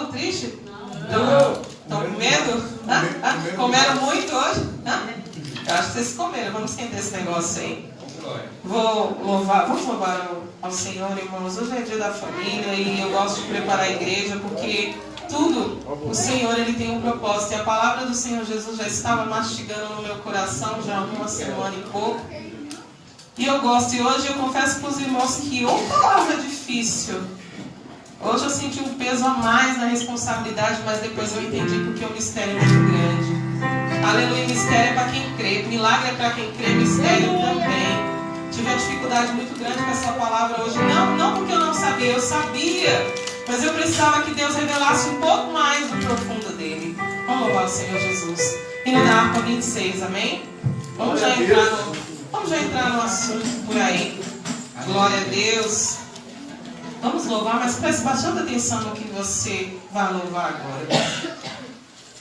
Estão tristes? Estão com medo? Comeram muito hoje? Eu acho que vocês comeram. Vamos esquentar esse negócio aí. Vamos louvar ao Senhor, irmãos. Hoje é dia da família e eu gosto de preparar a igreja porque tudo, o Senhor, Ele tem um propósito. E a palavra do Senhor Jesus já estava mastigando no meu coração já há uma semana e pouco. E eu gosto. E hoje eu confesso para os irmãos que palavra difícil. Hoje eu senti um peso a mais na responsabilidade, mas depois eu entendi porque o mistério é muito grande. Aleluia, mistério é para quem crê. Milagre é para quem crê, mistério também. Tive uma dificuldade muito grande com essa palavra hoje. Não porque eu não sabia, eu sabia. Mas eu precisava que Deus revelasse um pouco mais do profundo dele. Vamos louvar o Senhor Jesus. Hino da harpa 26, amém? Vamos já entrar no assunto por aí. Glória a Deus. Vamos louvar, mas preste bastante atenção no que você vai louvar agora.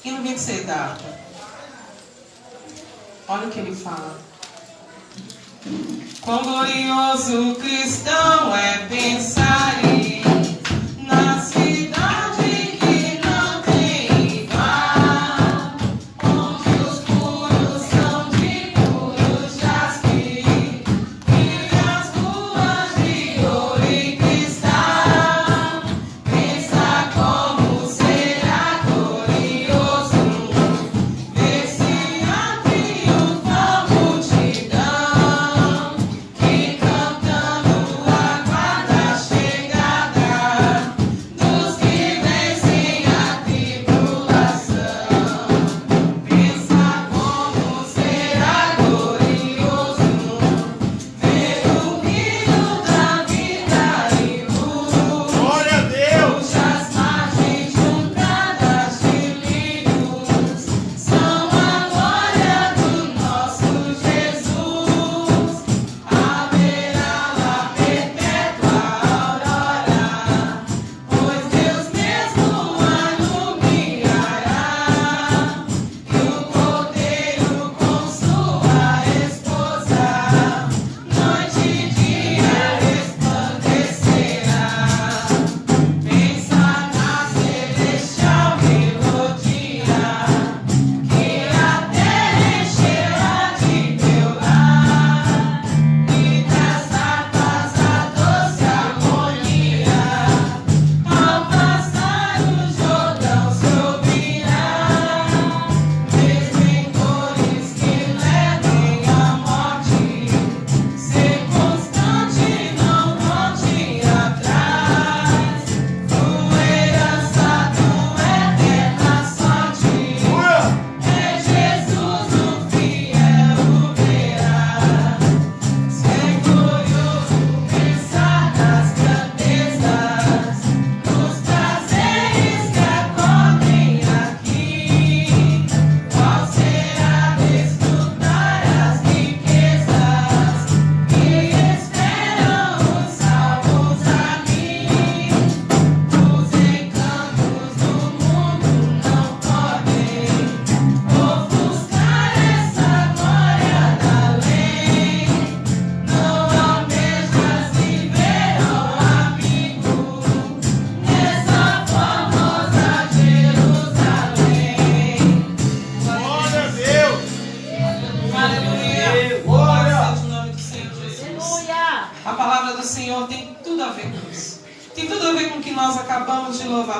Hino 26 da harpa. Olha o que ele fala. Quão glorioso cristão é pensar na cidade que não tem igual, onde os muros são de puro jaspe e as ruas de ouro e cristal. Pensa como será glorioso ver se a triunfal multidão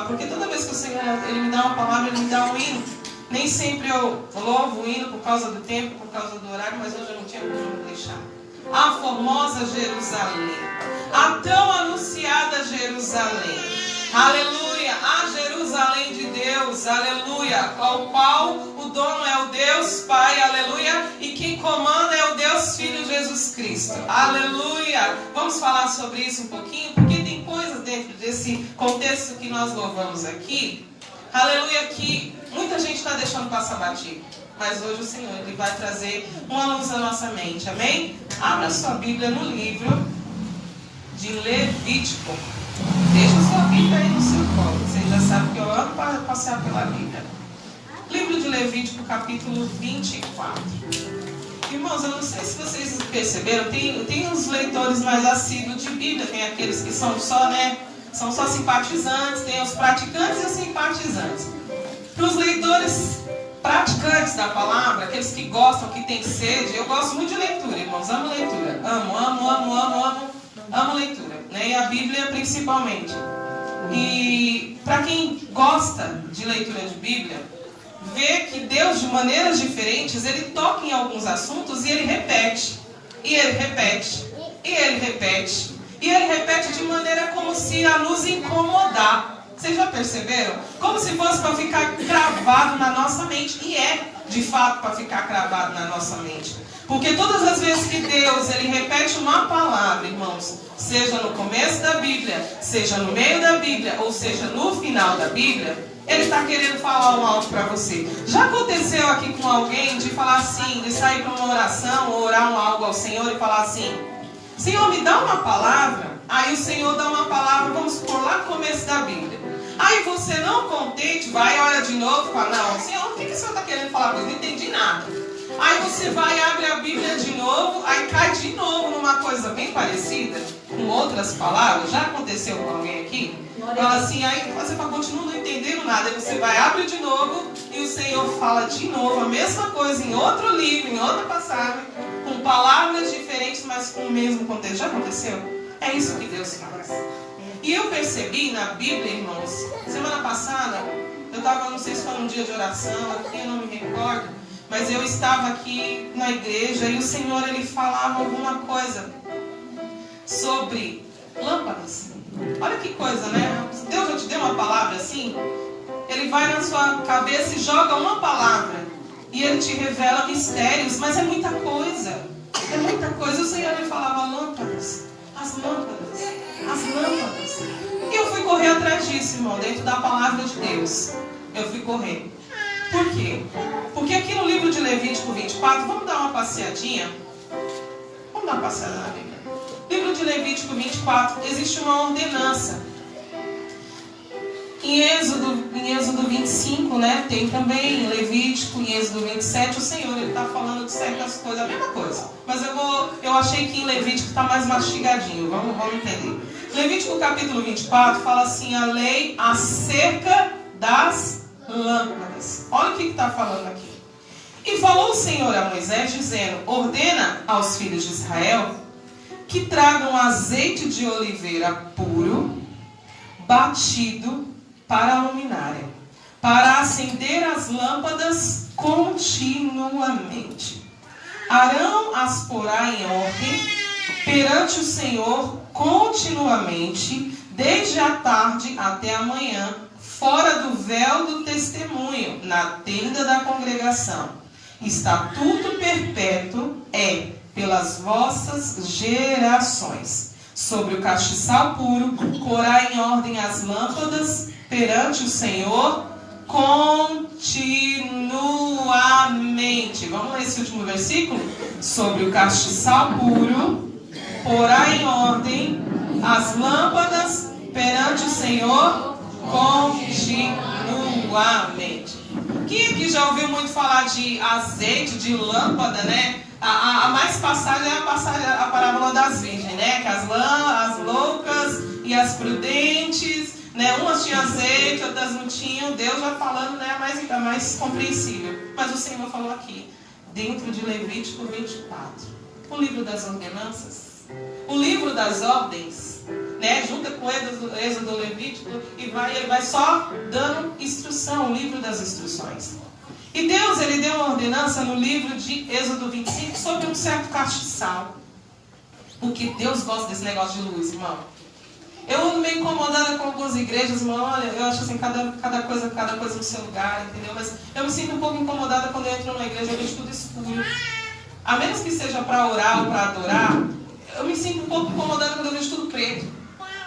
porque toda vez que o Senhor Ele me dá uma palavra, Ele me dá um hino. Nem sempre eu louvo o hino por causa do tempo, por causa do horário, mas hoje eu não tinha como deixar. A formosa Jerusalém, a tão anunciada Jerusalém, aleluia, a Jerusalém de Deus, aleluia, ao qual o dono é o Deus Pai, aleluia, e quem comanda é o Deus Filho Jesus Cristo, aleluia. Vamos falar sobre isso um pouquinho, porque tem coisas dentro desse contexto que nós louvamos aqui, aleluia, que muita gente está deixando passar batido. Mas hoje o Senhor Ele vai trazer uma luz à nossa mente, amém? Abra sua Bíblia no livro de Levítico. Deixa sua Bíblia aí no seu colo. Você já sabe que eu amo para passear pela Bíblia. Livro de Levítico, capítulo 24. Irmãos, eu não sei se vocês perceberam, tem uns leitores mais assíduos de Bíblia, tem aqueles que são só simpatizantes, tem os praticantes e os simpatizantes. Para os leitores praticantes da palavra, aqueles que gostam, que têm sede, eu gosto muito de leitura, irmãos, amo leitura. Amo leitura, né? E a Bíblia principalmente. E para quem gosta de leitura de Bíblia, vê que Deus, de maneiras diferentes, Ele toca em alguns assuntos e Ele repete. E Ele repete. E Ele repete. E Ele repete de maneira como se a nos incomodar. Vocês já perceberam? Como se fosse para ficar cravado na nossa mente. E é, de fato, para ficar cravado na nossa mente. Porque todas as vezes que Deus Ele repete uma palavra, irmãos, seja no começo da Bíblia, seja no meio da Bíblia, ou seja no final da Bíblia, Ele está querendo falar algo para você. Já aconteceu aqui com alguém de falar assim, de sair para uma oração, ou orar algo ao Senhor e falar assim: Senhor, me dá uma palavra. Aí o Senhor dá uma palavra, vamos supor, lá no começo da Bíblia. Aí você, não contente, vai e ora de novo e fala: não, Senhor, o que o Senhor está querendo falar? Eu não entendi nada. Aí você vai e abre a Bíblia de novo, aí cai de novo numa coisa bem parecida, com outras palavras. Já aconteceu com alguém aqui? Fala assim, aí você continua não entendendo nada. Aí você vai, abre de novo, e o Senhor fala de novo a mesma coisa em outro livro, em outra passagem, com palavras diferentes, mas com o mesmo contexto. Já aconteceu? É isso que Deus faz. E eu percebi na Bíblia, irmãos, semana passada, eu estava, não sei se foi um dia de oração, aqui eu não me recordo, mas eu estava aqui na igreja e o Senhor, Ele falava alguma coisa sobre lâmpadas. Olha que coisa, né? Deus já te deu uma palavra assim, Ele vai na sua cabeça e joga uma palavra, e Ele te revela mistérios, mas é muita coisa. É muita coisa. O Senhor, Ele falava lâmpadas, as lâmpadas, as lâmpadas. E eu fui correr atrás disso, irmão, dentro da palavra de Deus. Eu fui correr. Por quê? Porque aqui no livro de Levítico 24, vamos dar uma passeadinha? Vamos dar uma passeada na Bíblia. Livro de Levítico 24, existe uma ordenança. Em Êxodo 25, né, tem também em Levítico, em Êxodo 27, o Senhor está falando de certas coisas, a mesma coisa. Mas eu achei que em Levítico está mais mastigadinho, vamos entender. Levítico capítulo 24 fala assim, a lei acerca das lâmpadas. Olha o que está falando aqui. E falou o Senhor a Moisés, dizendo, ordena aos filhos de Israel que tragam azeite de oliveira puro, batido, para a luminária, para acender as lâmpadas continuamente. Arão as porá em ordem perante o Senhor continuamente, desde a tarde até a manhã, fora do véu do testemunho, na tenda da congregação. Estatuto perpétuo é pelas vossas gerações. Sobre o castiçal puro, porá em ordem as lâmpadas perante o Senhor continuamente. Vamos ler esse último versículo? Sobre o castiçal puro, porá em ordem as lâmpadas perante o Senhor continuamente. Quem aqui já ouviu muito falar de azeite, de lâmpada, né? A mais passada é a parábola das virgens, né? Que as loucas e as prudentes, né? Umas tinham azeite, outras não tinham. Deus já falando, né? A mais compreensível. Mas o Senhor falou aqui, dentro de Levítico 24, o livro das ordenanças, o livro das ordens, né? Junta com Êxodo Levítico e ele vai só dando instrução, o livro das instruções. E Deus, Ele deu uma ordenança no livro de Êxodo 25 sobre um certo castiçal. Porque Deus gosta desse negócio de luz, irmão. Eu ando meio incomodada com algumas igrejas, irmão. Olha, eu acho assim, cada coisa no seu lugar, entendeu? Mas eu me sinto um pouco incomodada quando eu entro numa igreja e vejo tudo escuro. A menos que seja para orar ou para adorar, eu me sinto um pouco incomodada quando eu vejo tudo preto,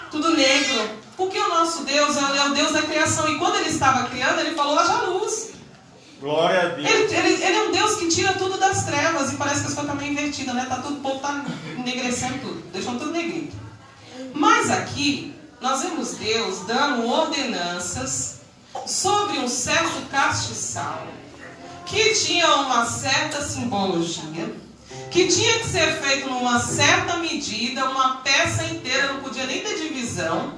tudo negro. Porque o nosso Deus é o Deus da criação. E quando Ele estava criando, Ele falou, haja luz. Glória a Deus. Ele é um Deus que tira tudo das trevas. E parece que as coisas estão meio invertidas, né? O povo está enegrecendo tudo, deixando tudo negrito. Mas aqui, nós vemos Deus dando ordenanças sobre um certo castiçal, que tinha uma certa simbologia, que tinha que ser feito numa certa medida, uma peça inteira, não podia nem ter divisão,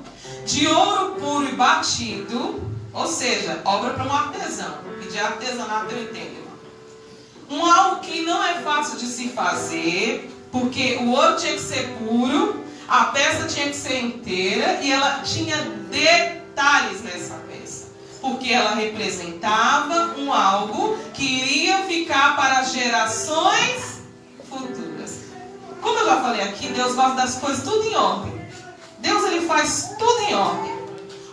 de ouro puro e batido, ou seja, obra para um artesão, e de artesanato eu entendo, algo que não é fácil de se fazer, porque o ouro tinha que ser puro, a peça tinha que ser inteira e ela tinha detalhes nessa peça, porque ela representava algo que iria ficar para gerações futuras. Como eu já falei aqui, Deus gosta das coisas tudo em ordem. Deus, ele faz tudo em ordem.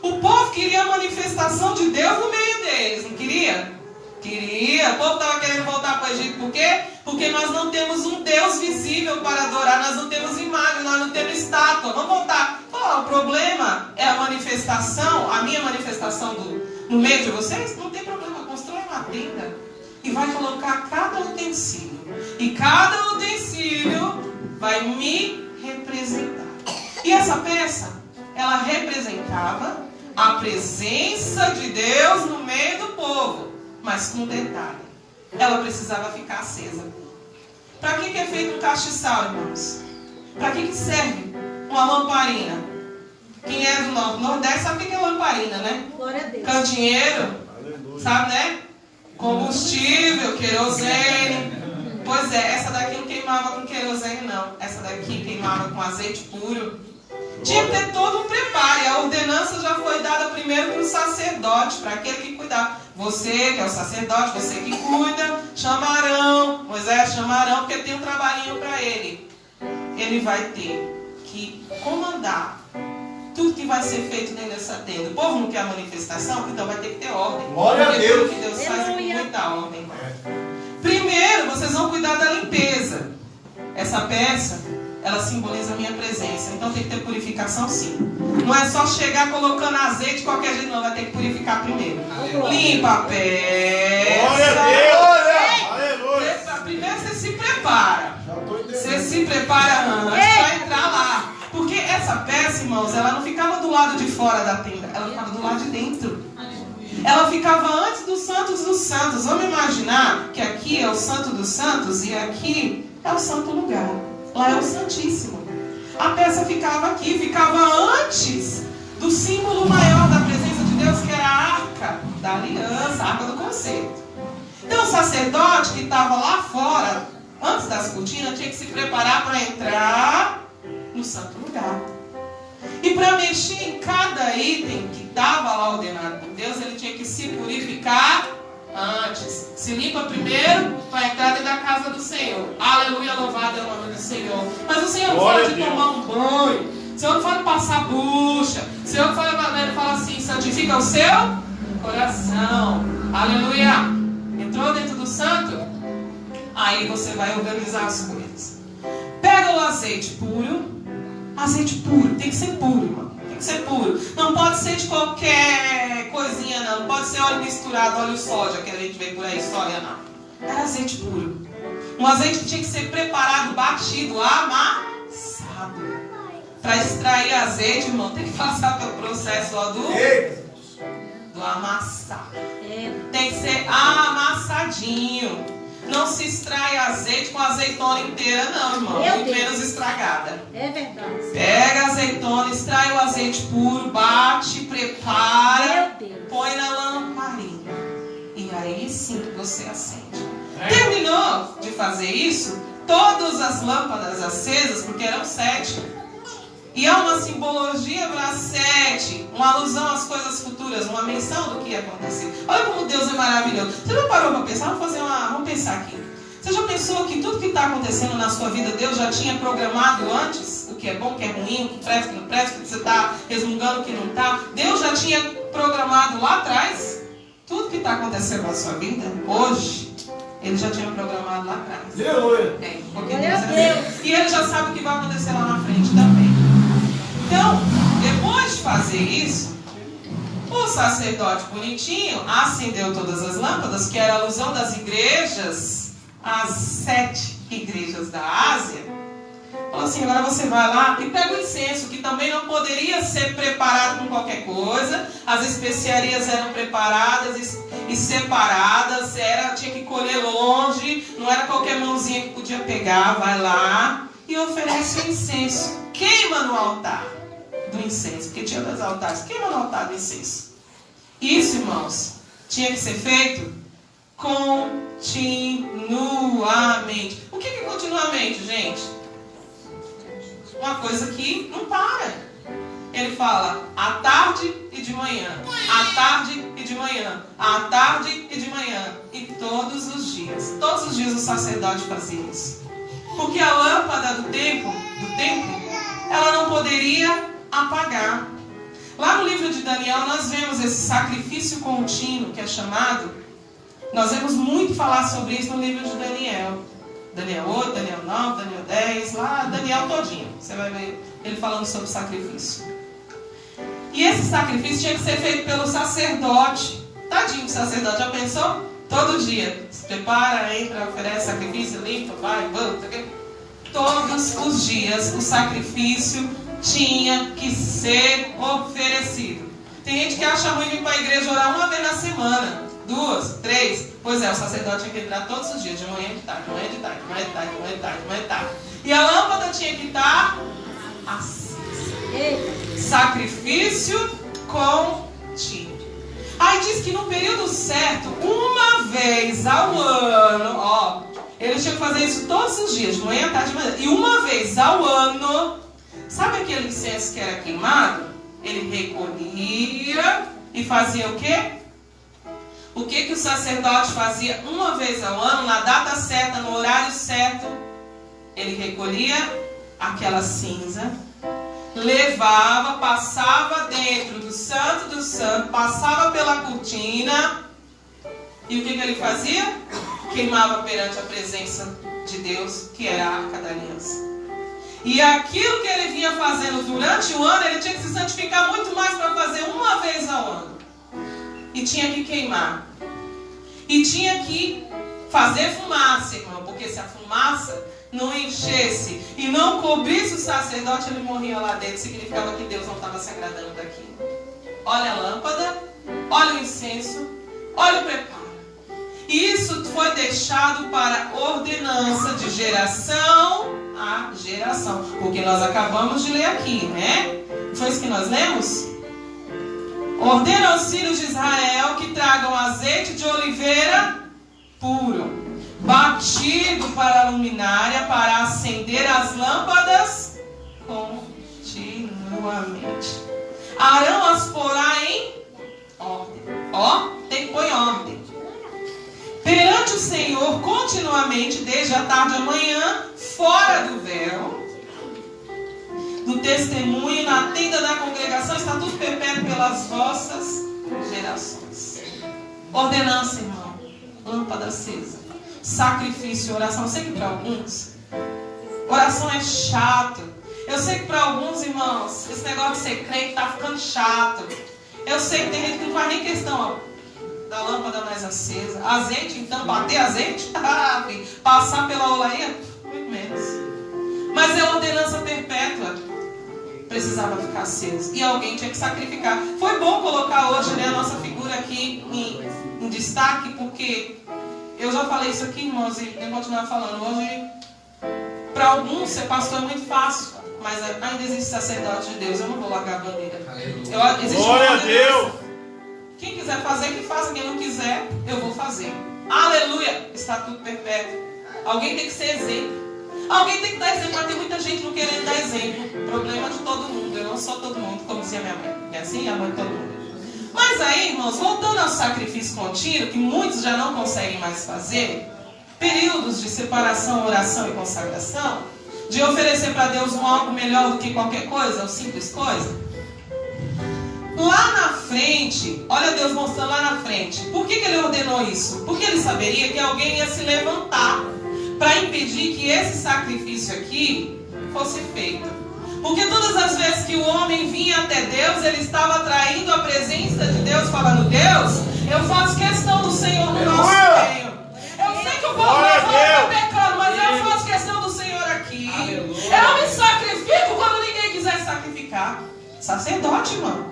O povo queria a manifestação de Deus no meio deles, não queria? Queria. O povo estava querendo voltar para o Egito. Por quê? Porque nós não temos um Deus visível para adorar. Nós não temos imagem, nós não temos estátua. Vamos voltar. O problema é a manifestação, a minha manifestação no meio de vocês. Não tem problema. Constrói uma tenda e vai colocar cada utensílio. E cada utensílio vai me representar. E essa peça, ela representava a presença de Deus no meio do povo. Mas com um detalhe, ela precisava ficar acesa. Para que é feito um castiçal, irmãos? Para que serve uma lamparina? Quem é do Nordeste sabe o que é lamparina, né? Glória a Deus. Candeeiro, sabe, né? Combustível, querosene. Pois é, essa daqui não queimava com querosene, não. Essa daqui queimava com azeite puro. Tinha que ter todo um preparo. E a ordenança já foi dada primeiro para o sacerdote, para aquele que cuidava. Você, que é o sacerdote, você que cuida, chama Arão. Moisés chama Arão, porque tem um trabalhinho para ele. Ele vai ter que comandar tudo que vai ser feito dentro dessa tenda. O povo não quer a manifestação, então vai ter que ter ordem. Glória a Deus. Porque tudo que Deus faz é com muita ordem. Primeiro, vocês vão cuidar da limpeza. Essa peça, ela simboliza a minha presença. Então tem que ter purificação, sim. Não é só chegar colocando azeite de qualquer jeito, não. Vai ter que purificar primeiro. Limpa a peça. Glória a Deus. Aleluia. Primeiro você se prepara. Você se prepara antes para entrar lá. Porque essa peça, irmãos, ela não ficava do lado de fora da tenda. Ela ficava do lado de dentro. Ela ficava antes dos santos dos santos. Vamos imaginar que aqui é o santo dos santos e aqui é o santo lugar. Lá é o Santíssimo. A peça ficava aqui, ficava antes do símbolo maior da presença de Deus, que era a arca da aliança, a arca do concerto. Então o sacerdote que estava lá fora, antes das cortinas, tinha que se preparar para entrar no santo lugar. E para mexer em cada item que estava lá ordenado por Deus, ele tinha que se purificar antes. Se limpa primeiro para entrar dentro da casa do Senhor. Aleluia, louvado é o nome do Senhor. Mas o Senhor não fala de tomar um banho. O Senhor não fala de passar bucha. O Senhor não fala, ele fala assim: santifica o seu coração. Aleluia. Entrou dentro do santo? Aí você vai organizar as coisas. Pega o azeite puro. Azeite puro, tem que ser puro, irmão. Tem que ser puro. Não pode ser de qualquer coisinha, não. Não pode ser óleo misturado, óleo soja, que a gente vê por aí, soja, não. Era azeite puro. Um azeite que tinha que ser preparado, batido, amassado. Para extrair azeite, irmão, tem que passar pelo processo do amassar. Tem que ser amassadinho. Não se extrai azeite com azeitona inteira, não, irmão. Muito menos estragada. É verdade. Pega a azeitona, extrai o azeite puro, bate, prepara, põe na lamparina. E aí sim você acende. Terminou de fazer isso, todas as lâmpadas acesas, porque eram 7. E há uma simbologia para 7, uma alusão às coisas futuras, uma menção do que ia acontecer. Olha como Deus é maravilhoso. Você não parou para pensar? Vamos pensar aqui. Você já pensou que tudo que está acontecendo na sua vida, Deus já tinha programado antes? O que é bom, o que é ruim, o que presta, o que não presta, o que você está resmungando, o que não está? Deus já tinha programado lá atrás? Tudo que está acontecendo na sua vida, hoje, Ele já tinha programado lá atrás. Aleluia. Porque Deus é. E Ele já sabe o que vai acontecer lá na frente também. Então, depois de fazer isso, o sacerdote bonitinho acendeu todas as lâmpadas, que era a alusão das igrejas, as 7 igrejas da Ásia. Falou assim: agora você vai lá e pega o incenso, que também não poderia ser preparado com qualquer coisa. As especiarias eram preparadas e separadas, tinha que colher longe, não era qualquer mãozinha que podia pegar. Vai lá e oferece o incenso, queima no altar. do incenso, porque tinha dois altares. Queima no altar do incenso. Isso, irmãos, tinha que ser feito continuamente. O que é continuamente, gente? Uma coisa que não para. Ele fala à tarde e de manhã, à tarde e de manhã, à tarde e de manhã. E todos os dias o sacerdote fazia isso. Porque a lâmpada do templo, ela não poderia apagar. Lá no livro de Daniel nós vemos esse sacrifício contínuo que é chamado. Nós vemos muito falar sobre isso no livro de Daniel. Daniel 8, Daniel 9, Daniel 10, lá Daniel todinho. Você vai ver ele falando sobre sacrifício. E esse sacrifício tinha que ser feito pelo sacerdote. Tadinho do sacerdote, já pensou? Todo dia. Se prepara, entra, oferece sacrifício, limpa, vai, volta. Todos os dias o sacrifício tinha que ser oferecido. Tem gente que acha ruim vir para a igreja orar uma vez na semana, 2, 3. Pois é, o sacerdote tinha que entrar todos os dias, de manhã, de tarde, de manhã, de tarde, de manhã, de tarde, de manhã, de tarde, de manhã, de tarde. E a lâmpada tinha que estar acesa. Sacrifício contínuo. Aí diz que no período certo, uma vez ao ano, eles tinham que fazer isso todos os dias, de manhã, tarde, de manhã. E uma vez ao ano, sabe aquele incenso que era queimado? Ele recolhia e fazia o quê? O que o sacerdote fazia uma vez ao ano, na data certa, no horário certo? Ele recolhia aquela cinza, levava, passava dentro do santo, passava pela cortina. E o que ele fazia? Queimava perante a presença de Deus, que era a Arca da Aliança. E aquilo que ele vinha fazendo durante o ano, ele tinha que se santificar muito mais para fazer uma vez ao ano. E tinha que queimar. E tinha que fazer fumaça, irmão, porque se a fumaça não enchesse e não cobrisse o sacerdote, ele morria lá dentro. Significava que Deus não estava se agradando daquilo. Olha a lâmpada, olha o incenso, olha o preparo. E isso foi deixado para ordenança de geração a geração. Porque nós acabamos de ler aqui, né? Foi isso que nós lemos? Ordena aos filhos de Israel que tragam azeite de oliveira puro, batido para a luminária, para acender as lâmpadas continuamente. Arão as porá em ordem. Tem que pôr em ordem. Perante o Senhor continuamente, desde a tarde à manhã, fora do véu, do testemunho, na tenda da congregação, está tudo perpétuo pelas vossas gerações. Ordenança, irmão. Lâmpada acesa. Sacrifício, oração. Eu sei que para alguns, oração é chato. Eu sei que para alguns, irmãos, esse negócio de ser crente está ficando chato. Eu sei que tem gente que não faz nem questão da lâmpada mais acesa. Azeite, então, bater azeite? Passar pela olaria? Muito menos. Mas é ordenança perpétua. Precisava ficar aceso. E alguém tinha que sacrificar. Foi bom colocar hoje, né, a nossa figura aqui em destaque, porque eu já falei isso aqui, irmãos, e eu continuar falando. Hoje, para alguns, ser pastor é muito fácil. Mas ainda existe sacerdote de Deus. Eu não vou largar a bandeira. Glória a Deus! Quem quiser fazer, que faça. Quem não quiser, eu vou fazer. Aleluia! Estatuto perpétuo. Alguém tem que ser exemplo. Alguém tem que dar exemplo. Mas tem muita gente não querendo dar exemplo. Problema de todo mundo. Eu não sou todo mundo, como dizia minha mãe. É assim? A mãe de todo mundo. Mas aí, irmãos, voltando ao sacrifício contínuo, que muitos já não conseguem mais fazer, períodos de separação, oração e consagração, de oferecer para Deus um algo melhor do que qualquer coisa, ou simples coisa. Lá na frente, olha Deus mostrando lá na frente. Por que ele ordenou isso? Porque ele saberia que alguém ia se levantar para impedir que esse sacrifício aqui fosse feito. Porque todas as vezes que o homem vinha até Deus, ele estava atraindo a presença de Deus, falando: Deus, eu faço questão do Senhor no nosso meio. Eu sei que o povo está pecando, mas eu faço questão do Senhor aqui. Eu me sacrifico quando ninguém quiser sacrificar. Sacerdote, irmão.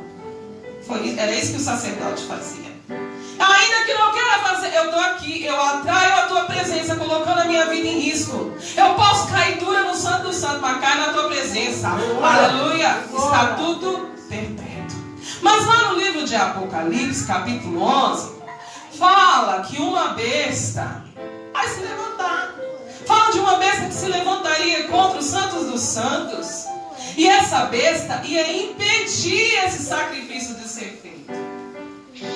Era isso que o sacerdote fazia. Ainda que não queira fazer, eu estou aqui, eu atraio a tua presença, colocando a minha vida em risco. Eu posso cair dura no Santo do Santo, mas cai na tua presença. Aleluia. Está tudo perpétuo. Mas lá no livro de Apocalipse, capítulo 11, fala que uma besta vai se levantar. Fala de uma besta que se levantaria contra os santos dos santos. E essa besta ia impedir esse sacrifício de ser feito.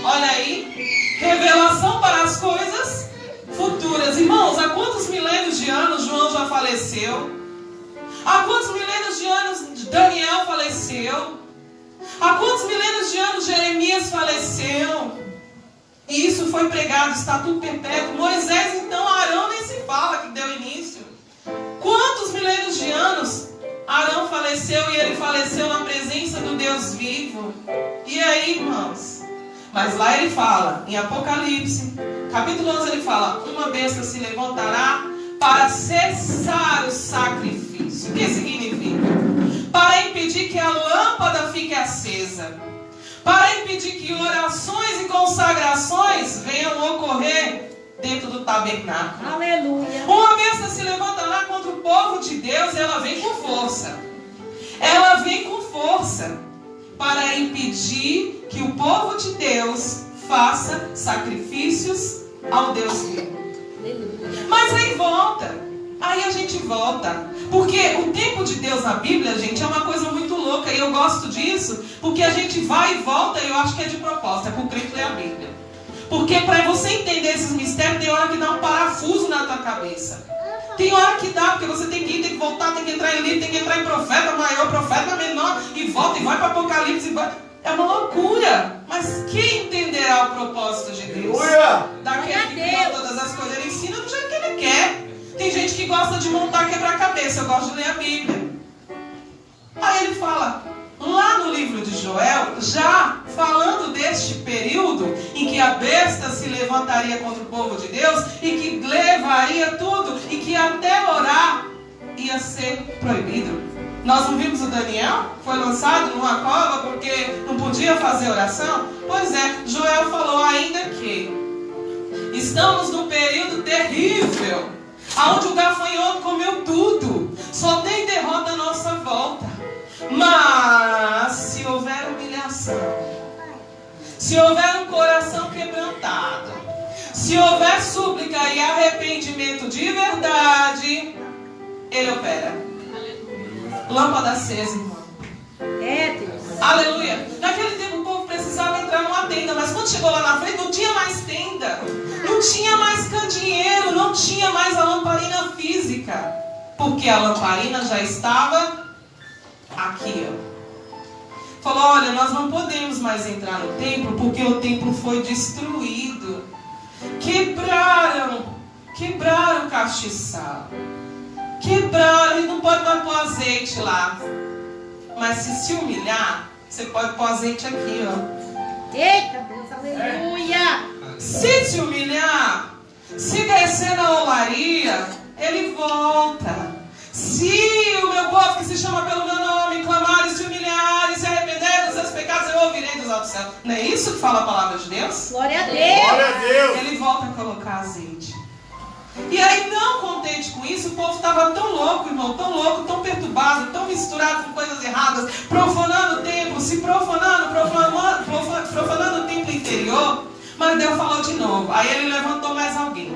Olha aí, revelação para as coisas futuras. Irmãos, há quantos milênios de anos João já faleceu? Há quantos milênios de anos Daniel faleceu? Há quantos milênios de anos Jeremias faleceu? E isso foi pregado, estatuto perpétuo. Moisés, então, Arão nem se fala que deu início. Quantos milênios de anos Arão faleceu e ele faleceu na presença do Deus vivo? E aí, irmãos? Mas lá ele fala, em Apocalipse, capítulo 11, ele fala: uma besta se levantará para cessar o sacrifício. O que significa? Para impedir que a lâmpada fique acesa. Para impedir que orações e consagrações venham ocorrer dentro do tabernáculo. Aleluia. Uma besta se levantará contra o povo de Deus e ela vem com força. Ela vem com força para impedir que o povo de Deus faça sacrifícios ao Deus vivo. Mas aí volta. Aí a gente volta. Porque o tempo de Deus na Bíblia, gente, é uma coisa muito louca. E eu gosto disso, porque a gente vai e volta, e eu acho que é de propósito. É para o crente ler a Bíblia. Porque para você entender esses mistérios, tem hora que dá um parafuso na tua cabeça. Tem hora que dá, porque você tem que ir, tem que voltar, tem que entrar em livro, tem que entrar em profeta maior, profeta menor, e volta e vai para Apocalipse. E vai. É uma loucura. Mas quem entenderá o propósito de Deus? Daquele que criou todas as coisas. Ele ensina do jeito que ele quer. Tem gente que gosta de montar quebra-cabeça. Eu gosto de ler a Bíblia. Aí ele fala, lá no livro de Joel, já falando deste período em que a besta se levantaria contra o povo de Deus e que levaria tudo e que até orar ia ser proibido. Nós não vimos o Daniel? Foi lançado numa cova porque não podia fazer oração? Pois é, Joel falou ainda que estamos num período terrível, onde o gafanhoto comeu tudo. Só tem derrota à nossa volta. Mas se houver humilhação, se houver um coração quebrantado, se houver súplica e arrependimento de verdade, ele opera. Lâmpada acesa, irmão. É, Deus. Aleluia. Naquele tempo o povo precisava entrar numa tenda, mas quando chegou lá na frente não tinha mais tenda, não tinha mais candeeiro, não tinha mais a lamparina física, porque a lamparina já estava aqui, ó. Falou, olha, nós não podemos mais entrar no templo porque o templo foi destruído. Quebraram o castiçal. Quebraram, e não pode mais pôr azeite lá. Mas se humilhar, você pode pôr azeite aqui, ó. Eita Deus, aleluia. Se humilhar, se descer na olaria, ele volta. Se o meu povo que se chama pelo meu nome clamar e se humilhar e se arrepender dos seus pecados, eu ouvirei dos altos céus. Não é isso que fala a palavra de Deus? Glória a Deus. Glória a Deus. Ele volta a colocar azeite. E aí, não contente com isso, o povo estava tão louco, irmão, tão louco, tão perturbado, tão misturado com coisas erradas, profanando o templo, se profanando o templo interior. Mas Deus falou de novo. Aí ele levantou mais alguém.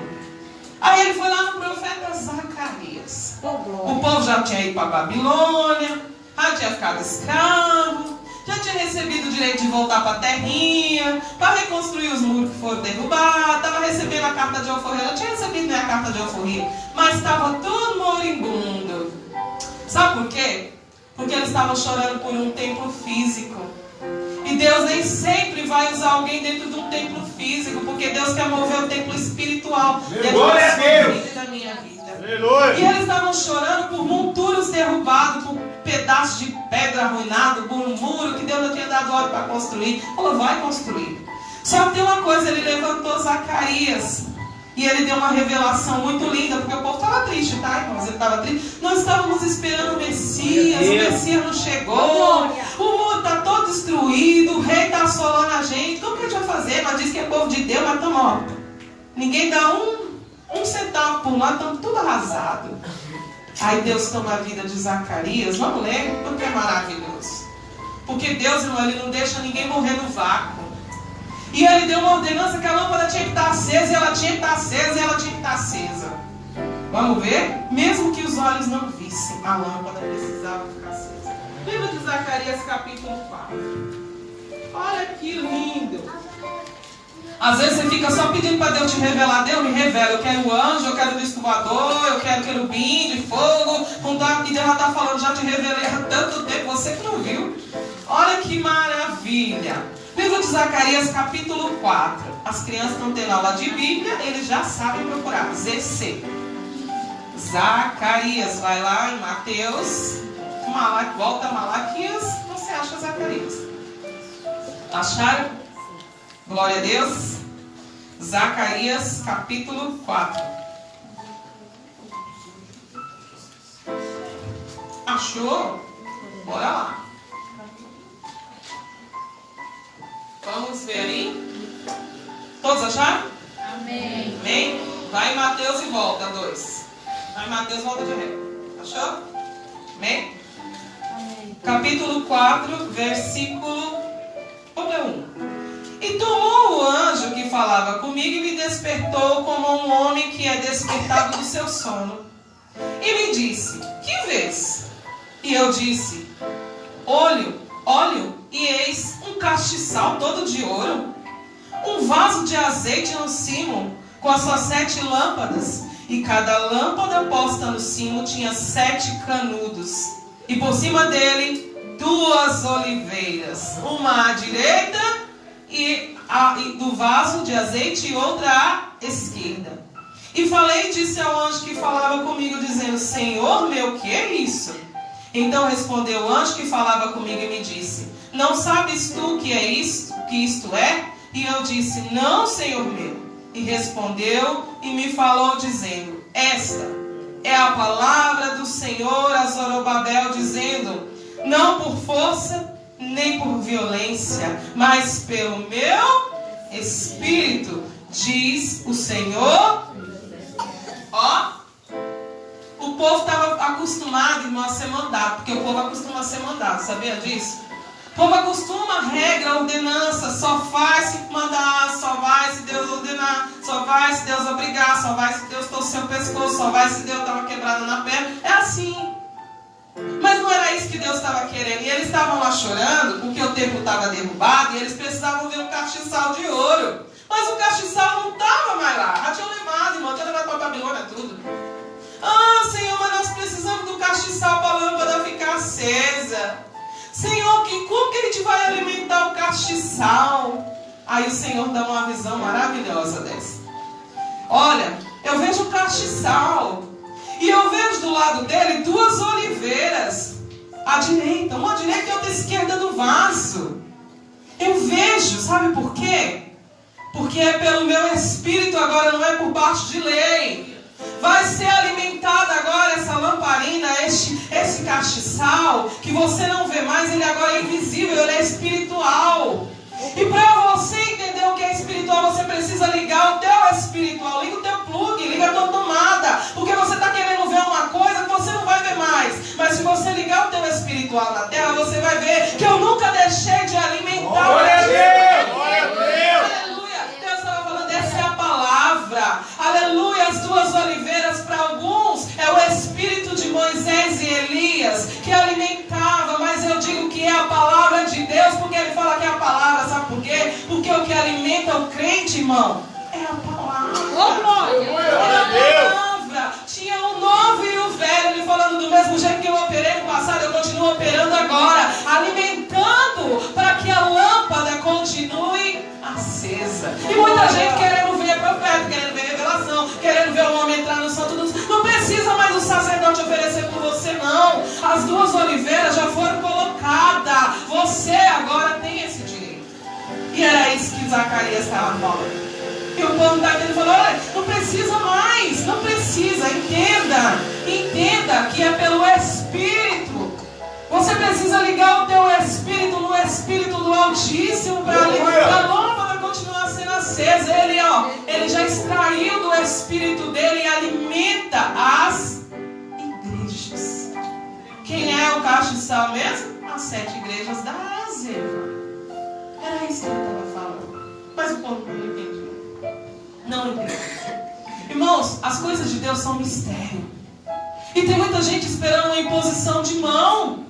Aí ele foi lá no profeta Zacarias. O povo já tinha ido para a Babilônia, já tinha ficado escravo, já tinha recebido o direito de voltar para a terrinha, para reconstruir os muros que foram derrubados, estava recebendo a carta de alforria. Eu tinha recebido a carta de alforria, mas estava tudo moribundo. Sabe por quê? Porque eles estavam chorando por um templo físico. E Deus nem sempre vai usar alguém dentro de um templo físico, porque Deus quer mover o templo espiritual dentro da sua vida e da minha vida. E eles estavam chorando por monturos derrubados, por pedaços de pedra arruinado, por um muro que Deus não tinha dado hora para construir. Falou, vai construir. Só que tem uma coisa, ele levantou Zacarias e ele deu uma revelação muito linda, porque o povo estava triste, tá, irmãos? Ele estava triste. Nós estávamos esperando o Messias não chegou, o mundo está todo destruído, o rei está assolando a gente. Como que a gente vai fazer? Nós dizemos que é povo de Deus, mas estamos, ó, Ninguém dá um centavo por lá, estão tudo arrasado. Aí Deus toma a vida de Zacarias. Vamos ler? Porque é maravilhoso. Porque Deus, irmão, Ele não deixa ninguém morrer no vácuo. E Ele deu uma ordenança que a lâmpada tinha que estar acesa, e ela tinha que estar acesa, e ela tinha que estar acesa. Vamos ver? Mesmo que os olhos não vissem, a lâmpada precisava ficar acesa. Livro de Zacarias, capítulo 4. Olha que lindo. Às vezes você fica só pedindo para Deus te revelar. Deus me revela, eu quero o anjo, eu quero o disco voador, eu quero querubim de fogo. E Deus já está falando, já te revelei há tanto tempo, você que não viu. Olha que maravilha. Livro de Zacarias, capítulo 4. As crianças não têm aula de Bíblia, eles já sabem procurar. ZC. Zacarias, vai lá em Mateus, volta a Malaquias, você acha Zacarias. Acharam? Glória a Deus. Zacarias, capítulo 4. Achou? Bora lá. Vamos ver aí. Todos acharam? Amém. Amém? Vai em Mateus e volta, 2. Vai em Mateus, volta de ré. Achou? Amém? Amém. Capítulo 4, versículo 1. E tomou o anjo que falava comigo e me despertou como um homem que é despertado do seu sono. E me disse, que vês? E eu disse, olho, e eis um castiçal todo de ouro, um vaso de azeite no cimo, com as suas 7 lâmpadas, e cada lâmpada posta no cimo tinha 7 canudos, e por cima dele 2 oliveiras, uma à direita e do vaso de azeite e outra à esquerda. E falei e disse ao anjo que falava comigo, dizendo, Senhor meu, que é isso? Então respondeu o anjo que falava comigo e me disse, não sabes tu que é isto, que isto é? E eu disse, não, Senhor meu. E respondeu e me falou dizendo, esta é a palavra do Senhor a Zorobabel, dizendo, não por força nem por violência, mas pelo meu Espírito, diz o Senhor. Ó, o povo estava acostumado, irmão, a ser mandado, porque o povo acostuma a ser mandado, sabia disso? O povo acostuma, regra, ordenança, só faz se mandar, só vai se Deus ordenar, só vai se Deus obrigar, só vai se Deus torcer o pescoço, só vai se Deus estava quebrado na perna. É assim. Mas não era isso que Deus estava querendo. E eles estavam lá chorando porque o templo estava derrubado e eles precisavam ver um castiçal de ouro. Mas o castiçal não estava mais lá. Já tinham levado, irmão, tinham levado para a Babilônia tudo. Ah, Senhor, mas nós precisamos do castiçal para a lâmpada ficar acesa. Senhor, como que a gente vai alimentar o castiçal? Aí o Senhor dá uma visão maravilhosa dessa. Olha, eu vejo o castiçal. E eu vejo do lado dele 2 oliveiras. À direita, uma à direita e outra à esquerda do vaso. Eu vejo, sabe por quê? Porque é pelo meu espírito agora, não é por baixo de lei. Vai ser alimentada agora essa lamparina, esse castiçal, que você não vê mais, ele agora é invisível, ele é espiritual. E para você entender o que é espiritual, você precisa ligar o teu espiritual, liga o teu plug, liga a tua tomada, porque você está querendo ver uma coisa que você não vai ver mais. Mas se você ligar o teu espiritual na terra, você vai ver que eu nunca deixei de alimentar o espiritual. Glória a Deus! Aleluia! Deus estava falando, essa é a palavra. Aleluia! As 2 oliveiras para alguns é o espírito de Moisés e Elias que alimentava, mas eu digo que é a palavra de Deus, porque ele fala que é a palavra, sabe por quê? Porque o que alimenta o crente, irmão, é a palavra. Glória a Deus! Tinha o novo e o velho, ele falando, do mesmo jeito que eu operei no passado, eu continuo operando agora, alimentando para que a lâmpada continue acesa. E muita gente querendo ver profeta, querendo ver revelação, querendo ver o homem entrar no santo dos... Não precisa mais o sacerdote oferecer por você, não. As 2 oliveiras já foram colocadas. Você agora tem esse direito. E era isso que Zacarias estava falando. E o povo da ele falou, olha, não precisa mais, não precisa, entenda que é pelo Espírito. Você precisa ligar o teu Espírito no Espírito do Altíssimo para a lâmpada continuar sendo acesa. vocês, ele já extraiu do Espírito dele e alimenta as igrejas. Quem é o castiçal mesmo? As 7 igrejas da Ásia. Era isso que ele estava falando. Mas o povo não entendia. Não entendeu. Irmãos, as coisas de Deus são mistério. E tem muita gente esperando uma imposição de mão.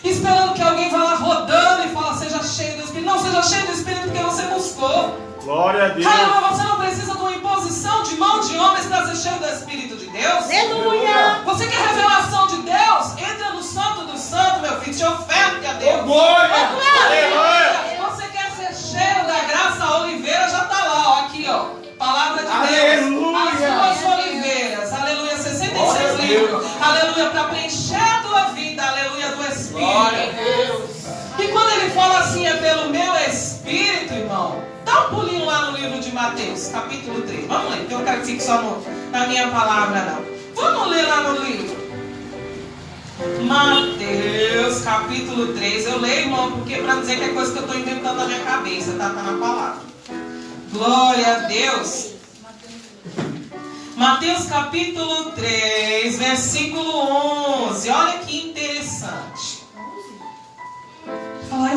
Esperando que alguém vá lá rodando e fala, seja cheio do Espírito. Não, seja cheio do Espírito porque você buscou. Glória a Deus. Aleluia, você não precisa de uma imposição de mão de homens para ser cheio do Espírito de Deus. Aleluia. Você quer revelação de Deus? Entra no Santo do Santo, meu filho. Se oferte a Deus. Glória. Aleluia. Você quer ser cheio da graça, a oliveira já está lá, ó, aqui, ó. Palavra de Deus. As suas oliveiras. Aleluia, 66 livros. Aleluia, para preencher a tua vida. Aleluia, do Espírito. Glória a Deus. E quando ele fala assim, é pelo meu Espírito, irmão. Dá um pulinho lá no livro de Mateus, capítulo 3. Vamos ler, porque eu quero que fique só na minha palavra, não. Vamos ler lá no livro. Mateus, capítulo 3. Eu leio, irmão, porque para dizer que é coisa que eu estou inventando na minha cabeça, tá? Tá na palavra. Glória a Deus. Mateus, capítulo 3, versículo 11. Olha que interessante. Fala,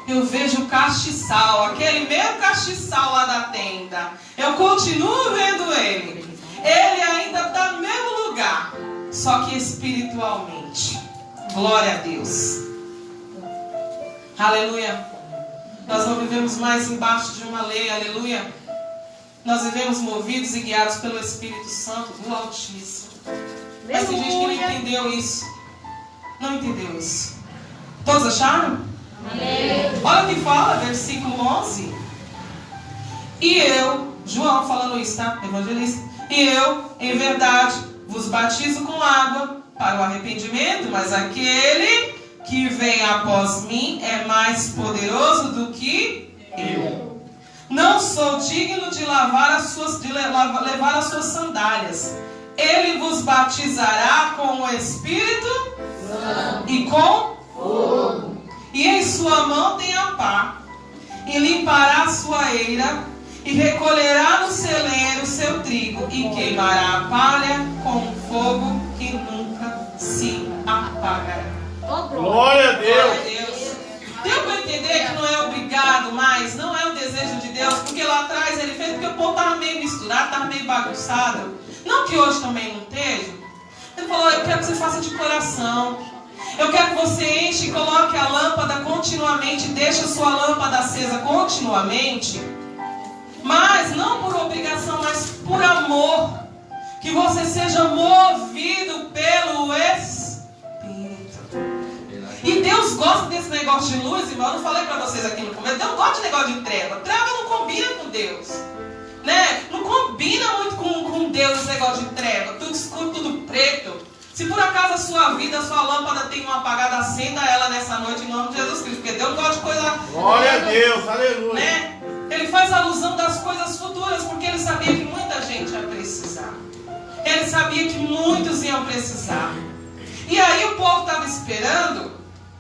eu vejo o castiçal, aquele meu castiçal lá da tenda. Eu continuo vendo ele. Ele ainda está no mesmo lugar, só que espiritualmente. Glória a Deus. Aleluia. Nós não vivemos mais embaixo de uma lei, aleluia. Nós vivemos movidos e guiados pelo Espírito Santo do Altíssimo. Mas tem gente que não entendeu isso. Não entendeu isso. Todos acharam? Amém. Olha o que fala, versículo 11. E eu, João falando isso, tá? Evangelista. E eu, em verdade, vos batizo com água para o arrependimento, mas aquele que vem após mim é mais poderoso do que eu. Não sou digno de levar as suas sandálias. Ele vos batizará com o Espírito e com fogo. E em sua mão tem a pá, e limpará a sua eira, e recolherá no celeiro seu trigo, e queimará a palha com um fogo que nunca se apagará. Glória a Deus. Glória a Deus. Deu para entender que não é obrigado mais, não é o desejo de Deus, porque lá atrás ele fez porque o povo estava meio misturado, estava meio bagunçado. Não que hoje também não esteja. Ele falou, eu quero que você faça de coração. Eu quero que você enche e coloque a lâmpada continuamente, deixe a sua lâmpada acesa continuamente, mas não por obrigação, mas por amor. Que você seja movido pelo Espírito. E Deus gosta desse negócio de luz, irmão. Eu não falei para vocês aqui no começo. Deus gosta de negócio de treva. Treva não combina com Deus, né? Não combina muito com Deus esse negócio de treva. Tudo escuro, tudo preto. Se por acaso a sua vida, a sua lâmpada tem uma apagada, acenda ela nessa noite em nome de Jesus Cristo. Porque Deus não gosta de coisa... Glória a Deus, aleluia. Né? Ele faz alusão das coisas futuras, porque ele sabia que muita gente ia precisar. Ele sabia que muitos iam precisar. E aí o povo estava esperando,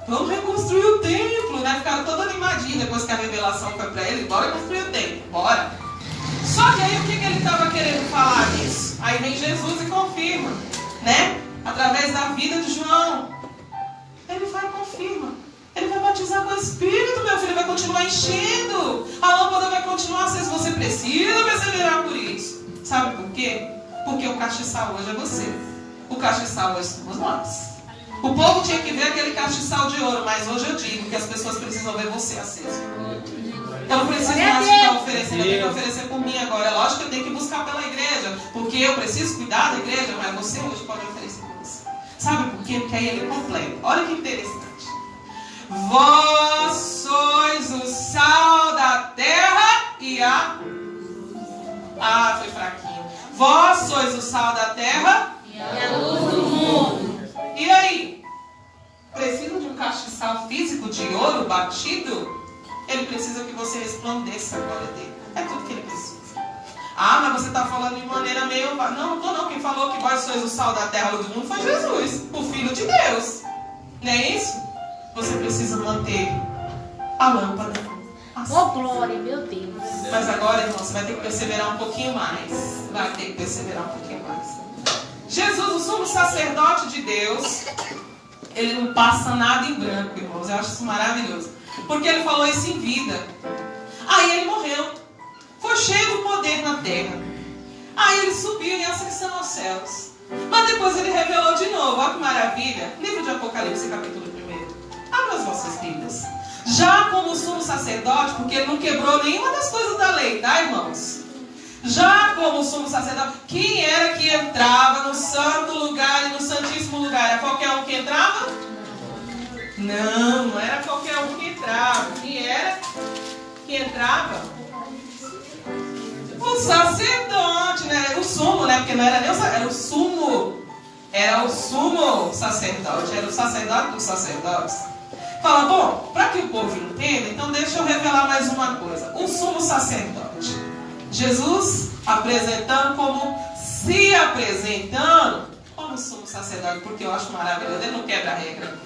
vamos reconstruir o templo, né? Ficaram todos animadinhos depois que a revelação foi para ele, bora construir o templo, bora. Só que aí o que ele estava querendo falar nisso? Aí vem Jesus e confirma, né? Através da vida de João. Ele vai e confirma. Ele vai batizar com o Espírito, meu filho. Ele vai continuar enchendo. A lâmpada vai continuar acesa. Você precisa perseverar por isso. Sabe por quê? Porque o castiçal hoje é você. O castiçal hoje somos nós. O povo tinha que ver aquele castiçal de ouro. Mas hoje eu digo que as pessoas precisam ver você aceso. Eu não preciso mais ficar oferecendo, eu tenho que oferecer por mim agora. É lógico que eu tenho que buscar pela igreja, porque eu preciso cuidar da igreja, mas você hoje pode oferecer por você. Sabe por quê? Porque aí ele completa. Olha que interessante. Vós sois o sal da terra e a... Ah, foi fraquinho. Vós sois o sal da terra E a luz do mundo. E aí? Precisa de um castiçal físico de ouro batido? Ele precisa que você resplandeça a glória dele. É tudo que ele precisa. Ah, mas você está falando de maneira meio... Não, não estou não. Quem falou que vós sois o sal da terra e do mundo foi Jesus, o Filho de Deus. Não é isso? Você precisa manter a lâmpada acesa. Oh, glória, meu Deus. Mas agora, irmão, você vai ter que perseverar um pouquinho mais. Vai ter que perseverar um pouquinho mais. Jesus, o sumo sacerdote de Deus, ele não passa nada em branco, irmãos. Eu acho isso maravilhoso. Porque ele falou isso em vida. Aí ele morreu. Foi cheio do poder na terra. Aí ele subiu em ascensão aos céus. Mas depois ele revelou de novo. Olha que maravilha. Livro de Apocalipse, capítulo 1. Abra as vossas Bíblias. Já como sumo sacerdote, porque ele não quebrou nenhuma das coisas da lei, tá, irmãos? Já como sumo sacerdote, quem era que entrava no santo lugar e no santíssimo lugar? Era qualquer um que entrava? Não, não era qualquer um que entrava. Quem era que entrava? O sacerdote, né? O sumo, né? Porque não era nem o sacerdote, era o sumo. Era o sumo sacerdote, era o sacerdote dos sacerdotes. Fala, bom, para que o povo entenda, então deixa eu revelar mais uma coisa. O sumo sacerdote. Jesus apresentando como, se apresentando como sumo sacerdote, porque eu acho maravilhoso, ele não quebra a regra.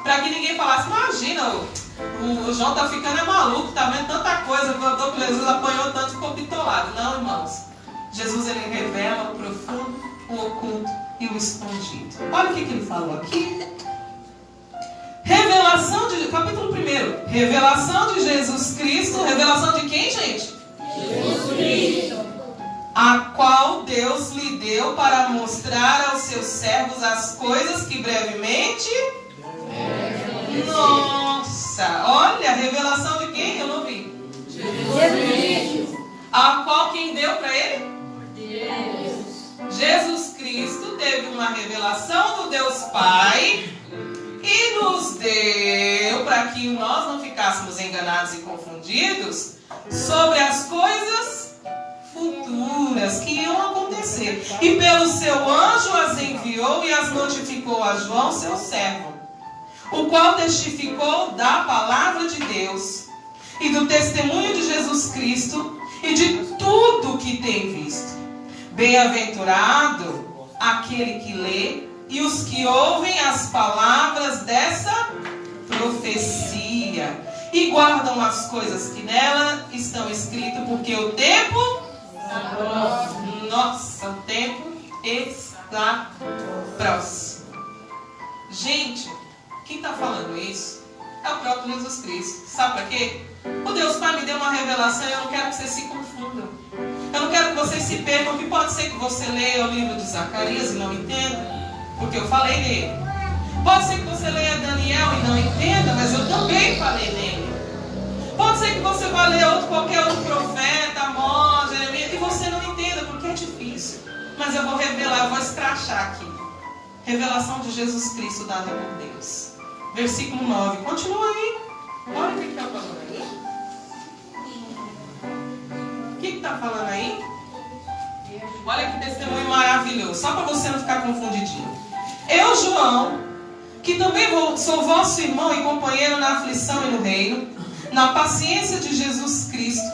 Para que ninguém falasse, imagina, o João tá ficando maluco, tá vendo tanta coisa, o Jesus apanhou tanto e ficou bitolado. Não, irmãos. Jesus, ele revela o profundo, o oculto e o escondido. Olha o que ele falou aqui. Revelação de, capítulo 1, revelação de Jesus Cristo. Revelação de quem, gente? Jesus Cristo. A qual Deus lhe deu para mostrar aos seus servos as coisas que brevemente... Nossa, olha, revelação de quem? Eu não vi. Jesus. A qual quem deu para ele? Deus. Jesus Cristo teve uma revelação do Deus Pai e nos deu para que nós não ficássemos enganados e confundidos sobre as coisas futuras que iam acontecer. E pelo seu anjo as enviou e as notificou a João, seu servo, o qual testificou da palavra de Deus e do testemunho de Jesus Cristo e de tudo que tem visto. Bem-aventurado aquele que lê e os que ouvem as palavras dessa profecia e guardam as coisas que nela estão escritas, porque o tempo... Nossa, o tempo está próximo. Gente, quem está falando isso é o próprio Jesus Cristo. Sabe para quê? O Deus Pai me deu uma revelação e eu não quero que vocês se confundam. Eu não quero que vocês se percam, porque pode ser que você leia o livro de Zacarias e não entenda, porque eu falei nele. Pode ser que você leia Daniel e não entenda, mas eu também falei nele. Pode ser que você vá ler qualquer outro profeta, Amós, Jeremias, e você não entenda, porque é difícil. Mas eu vou revelar, eu vou escrachar aqui. Revelação de Jesus Cristo dada por Deus. Versículo 9. Continua aí. Olha o que está falando aí. O que está falando aí? Olha que testemunho maravilhoso. Só para você não ficar confundidinho. Eu, João, que também sou vosso irmão e companheiro na aflição e no reino, na paciência de Jesus Cristo,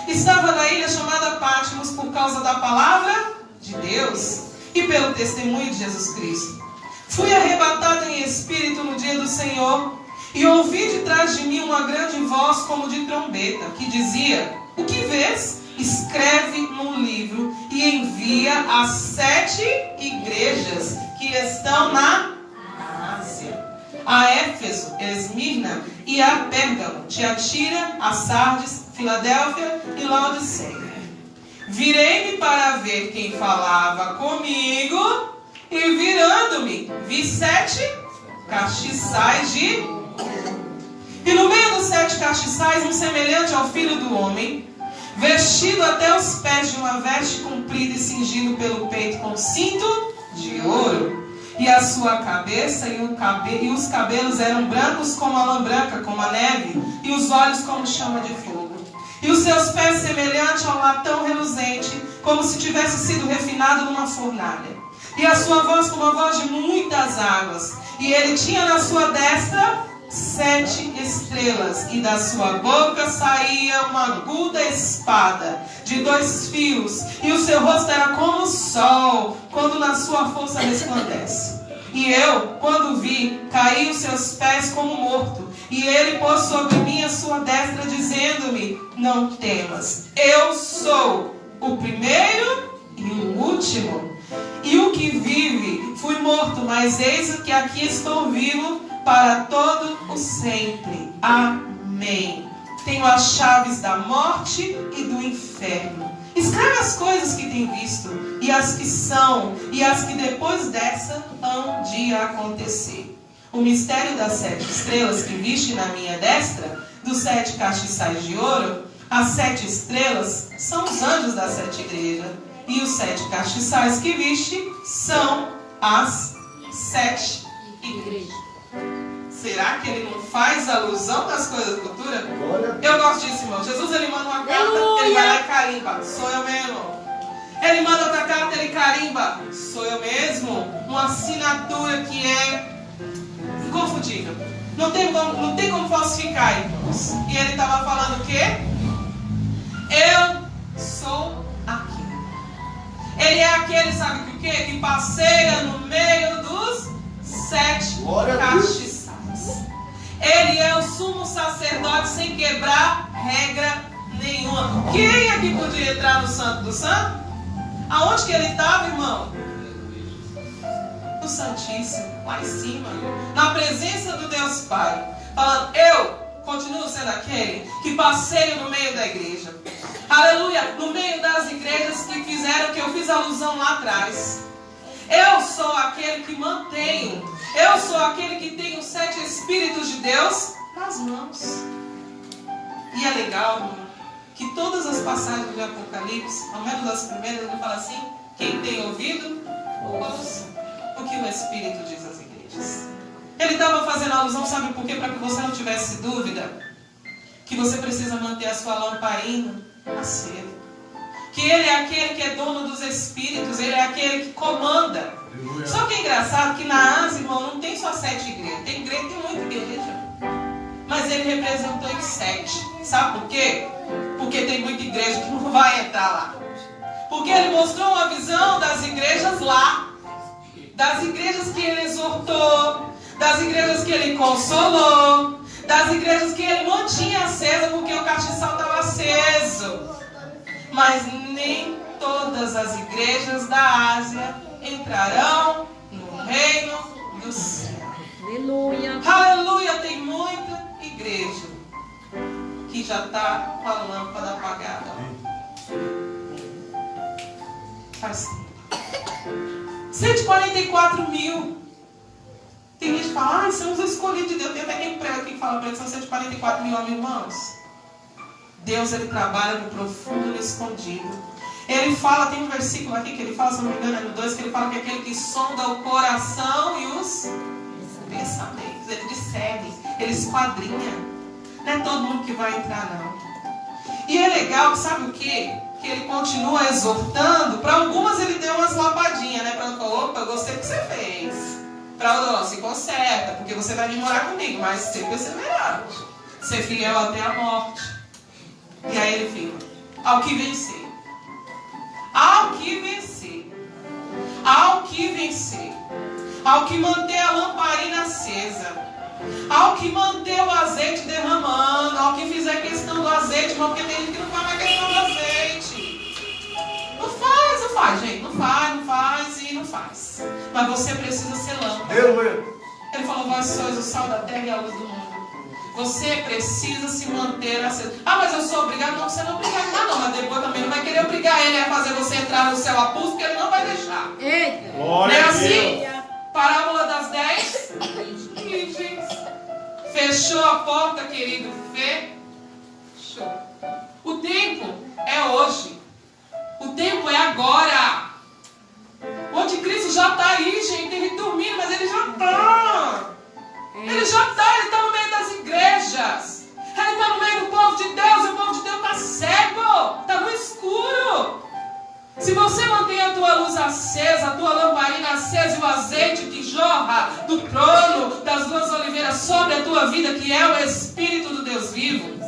estava na ilha chamada Patmos por causa da palavra de Deus e pelo testemunho de Jesus Cristo. Fui arrebatado em espírito no dia do Senhor e ouvi de trás de mim uma grande voz como de trombeta, que dizia: o que vês? Escreve num livro e envia às 7 igrejas que estão na Ásia: a Éfeso, Esmirna e a Pérgamo, Tiatira, a Sardes, Filadélfia e Laodiceia. Virei-me para ver quem falava comigo, e virando-me, vi 7 castiçais de ouro. E no meio dos 7 castiçais, um semelhante ao Filho do Homem, vestido até os pés de uma veste comprida e cingido pelo peito com cinto de ouro. E a sua cabeça e os cabelos eram brancos como a lã branca, como a neve, e os olhos como chama de fogo. E os seus pés semelhante ao latão reluzente, como se tivesse sido refinado numa fornalha. E a sua voz como a voz de muitas águas. E ele tinha na sua destra 7 estrelas, e da sua boca saía uma aguda espada de 2 fios, e o seu rosto era como o sol, quando na sua força resplandece. E eu, quando vi, caí aos seus pés como morto, E ele pôs sobre mim a sua destra, dizendo-me: não temas, eu sou o primeiro e o último, e o que vive. Fui morto, mas eis que aqui estou vivo para todo o sempre. Amém. Tenho as chaves da morte e do inferno. Escreve as coisas que tem visto, e as que são, e as que depois dessa hão de acontecer. O mistério das 7 estrelas que viste na minha destra, dos 7 castiçais de ouro. As 7 estrelas são os anjos das 7 igrejas, e os 7 castiçais que viste são as 7 igrejas. Será que ele não faz alusão das coisas futuras? Eu gosto disso, irmão. Jesus, ele manda uma carta, ele vai lá e carimba: sou eu mesmo. Ele manda outra carta, ele carimba: sou eu mesmo. Uma assinatura que é inconfundível. Não tem como falsificar, irmãos. E ele estava falando o quê? Eu sou aquele. Ele é aquele, sabe o quê? Que passeia no meio dos 7 castiçais. Ele é o sumo sacerdote sem quebrar regra nenhuma. Quem aqui podia entrar no Santo do Santo? Aonde que ele estava, irmão? No Santíssimo, lá em cima, na presença do Deus Pai, falando: eu continuo sendo aquele que passeio no meio da igreja. Aleluia, no meio das igrejas que fizeram, que eu fiz alusão lá atrás. Eu sou aquele que mantenho. Eu sou aquele que tem os 7 Espíritos de Deus nas mãos. E é legal, irmão, que todas as passagens do Apocalipse, ao menos das primeiras, ele fala assim: quem tem ouvido, ouça o que o Espírito diz às igrejas. Ele estava fazendo alusão, sabe por quê? Para que você não tivesse dúvida que você precisa manter a sua lamparina acesa. Que ele é aquele que é dono dos Espíritos, ele é aquele que comanda. Só que é engraçado que na Ásia, irmão, não tem só 7 igrejas. Tem igreja, tem muita igreja. Mas ele representou em 7. Sabe por quê? Porque tem muita igreja que não vai entrar lá. Porque ele mostrou uma visão das igrejas lá. Das igrejas que ele exortou. Das igrejas que ele consolou. Das igrejas que ele mantinha acesa porque o castiçal estava aceso. Mas nem todas as igrejas da Ásia entrarão no reino do céu. Aleluia. Aleluia, tem muita igreja que já está com a lâmpada apagada. Faz tempo. 144 mil. Tem gente que fala: ah, são os escolhidos de Deus. Tem até quem prega que fala para que são 144 mil, irmãos. Deus, ele trabalha no profundo e no escondido. Ele fala, tem um versículo aqui que ele fala, se não me engano é no 2, que ele fala que é aquele que sonda o coração e os pensamentos. Ele discerne, ele esquadrinha. Não é todo mundo que vai entrar, não. E é legal, sabe o quê? Que ele continua exortando. Para algumas ele deu umas lapadinhas, né? Para opa, eu gostei do que você fez. Para outras, não, se conserta, porque você vai vir morar comigo, mas ser perseverante, ser fiel até a morte. E aí ele fica: ao que vencer. Ao que vencer. Ao que vencer. Ao que manter a lamparina acesa. Ao que manter o azeite derramando. Ao que fizer questão do azeite, irmão, porque tem gente que não faz mais questão do azeite. Não faz, gente. Não faz e não faz. Mas você precisa ser lâmpada. Ele falou: vós sois o sal da terra e a luz do mundo. Você precisa se manter aceso. Ah, mas eu sou obrigado? Não, você não é obrigado. Não, mas depois também não vai querer obrigar ele a fazer você entrar no céu a pulso, porque ele não vai deixar. Eita. Glória não é a assim? Deus. Parábola das 10 virgens. Fechou a porta, querido. Fechou. O tempo é hoje. O tempo é agora. O anticristo já está aí, gente. Ele dormindo, mas ele já está. Ele está no meio das igrejas. Ele está no meio do povo de Deus. E o povo de Deus está cego, está no escuro. Se você mantém a tua luz acesa, a tua lamparina acesa e o azeite que jorra do trono das 2 oliveiras sobre a tua vida, que é o Espírito do Deus vivo,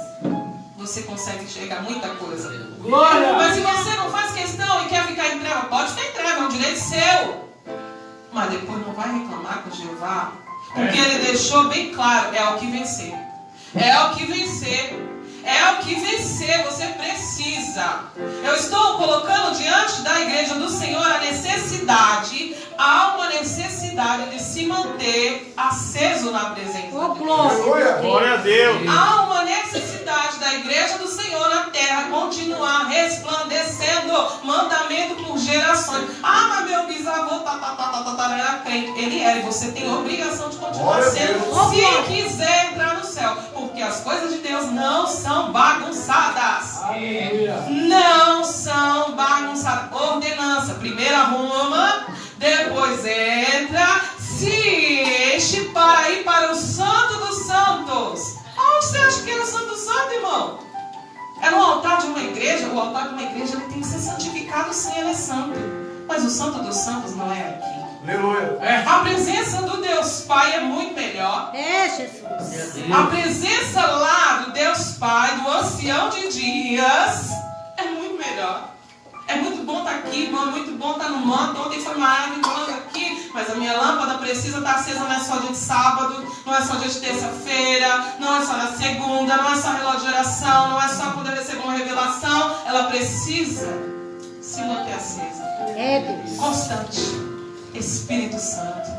você consegue enxergar muita coisa. Glória! Mas se você não faz questão e quer ficar em treva, pode ter treva, é um direito seu. Mas depois não vai reclamar com Jeová, porque ele deixou bem claro: é ao que vencer. É o que vencer. É o que vencer, você precisa. Eu estou colocando diante da igreja do Senhor a necessidade, há uma necessidade de se manter aceso na presença de Deus. Glória a Deus. Há uma necessidade da igreja do Senhor na terra continuar resplandecendo mandamento por gerações. Ah, mas meu bisavô era crente. Ele era, e você tem a obrigação de continuar sendo, se quiser entrar no céu. Porque as coisas de Deus não são bagunçadas. Não são bagunçadas. Ordenança. Primeiro arruma, depois entra, se enche para ir para o Santo dos Santos. Aonde você acha que era o Santo dos Santos, irmão? É no altar de uma igreja. O altar de uma igreja ele tem que ser santificado, sim, ele é santo. Mas o Santo dos Santos não é aqui. Aleluia. A presença do Deus Pai é muito melhor. Jesus. A presença lá do Deus Pai, do ancião de dias, é muito melhor. É muito bom estar aqui, irmão, é muito bom estar no manto. Ontem foi maravilhoso aqui, mas a minha lâmpada precisa estar acesa, não é só dia de sábado, não é só dia de terça-feira, não é só na segunda, não é só relógio de oração, não é só quando eu recebo uma revelação. Ela precisa se manter acesa. Constante. Espírito Santo.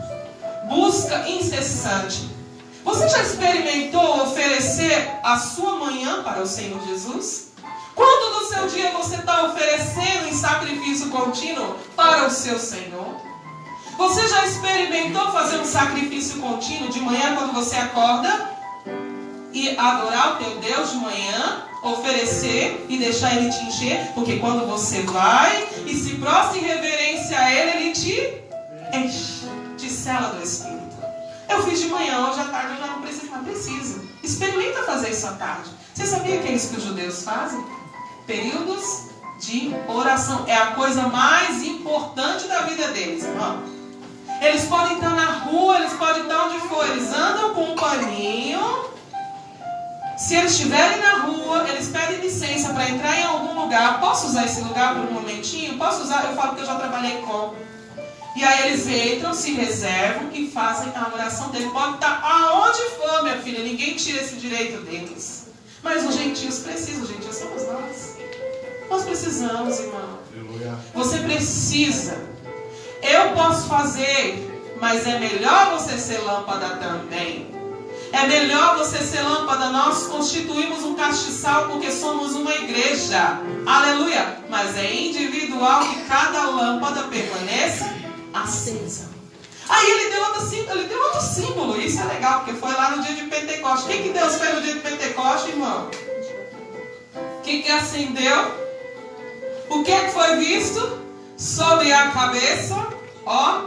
Busca incessante. Você já experimentou oferecer a sua manhã para o Senhor Jesus? Quanto do seu dia você está oferecendo em sacrifício contínuo para o seu Senhor? Você já experimentou fazer um sacrifício contínuo de manhã quando você acorda? E adorar o teu Deus de manhã, oferecer e deixar Ele te encher? Porque quando você vai e se prostra em reverência a Ele, Ele te enche, te sela do Espírito. Eu fiz de manhã, hoje à tarde eu já não preciso, mas preciso. Experimenta fazer isso à tarde. Você sabia que é isso que os judeus fazem? Períodos de oração. É a coisa mais importante da vida deles, irmão. Eles podem estar na rua, eles podem estar onde for. Eles andam com um paninho. Se eles estiverem na rua, eles pedem licença para entrar em algum lugar. Posso usar esse lugar por um momentinho? Posso usar? Eu falo que eu já trabalhei com. E aí eles entram, se reservam e fazem a oração dele. Pode estar aonde for, minha filha. Ninguém tira esse direito deles. Mas os gentios precisam. Os gentios somos nós. Nós precisamos, irmão. Você precisa. Eu posso fazer, mas é melhor você ser lâmpada também. É melhor você ser lâmpada. Nós constituímos um castiçal porque somos uma igreja. Aleluia. Mas é individual que cada lâmpada permaneça acesa. Aí ele deu outro símbolo. Isso é legal, porque foi lá no dia de Pentecostes. O que Deus fez no dia de Pentecostes, irmão? O que acendeu? O que foi visto? Sobre a cabeça, ó.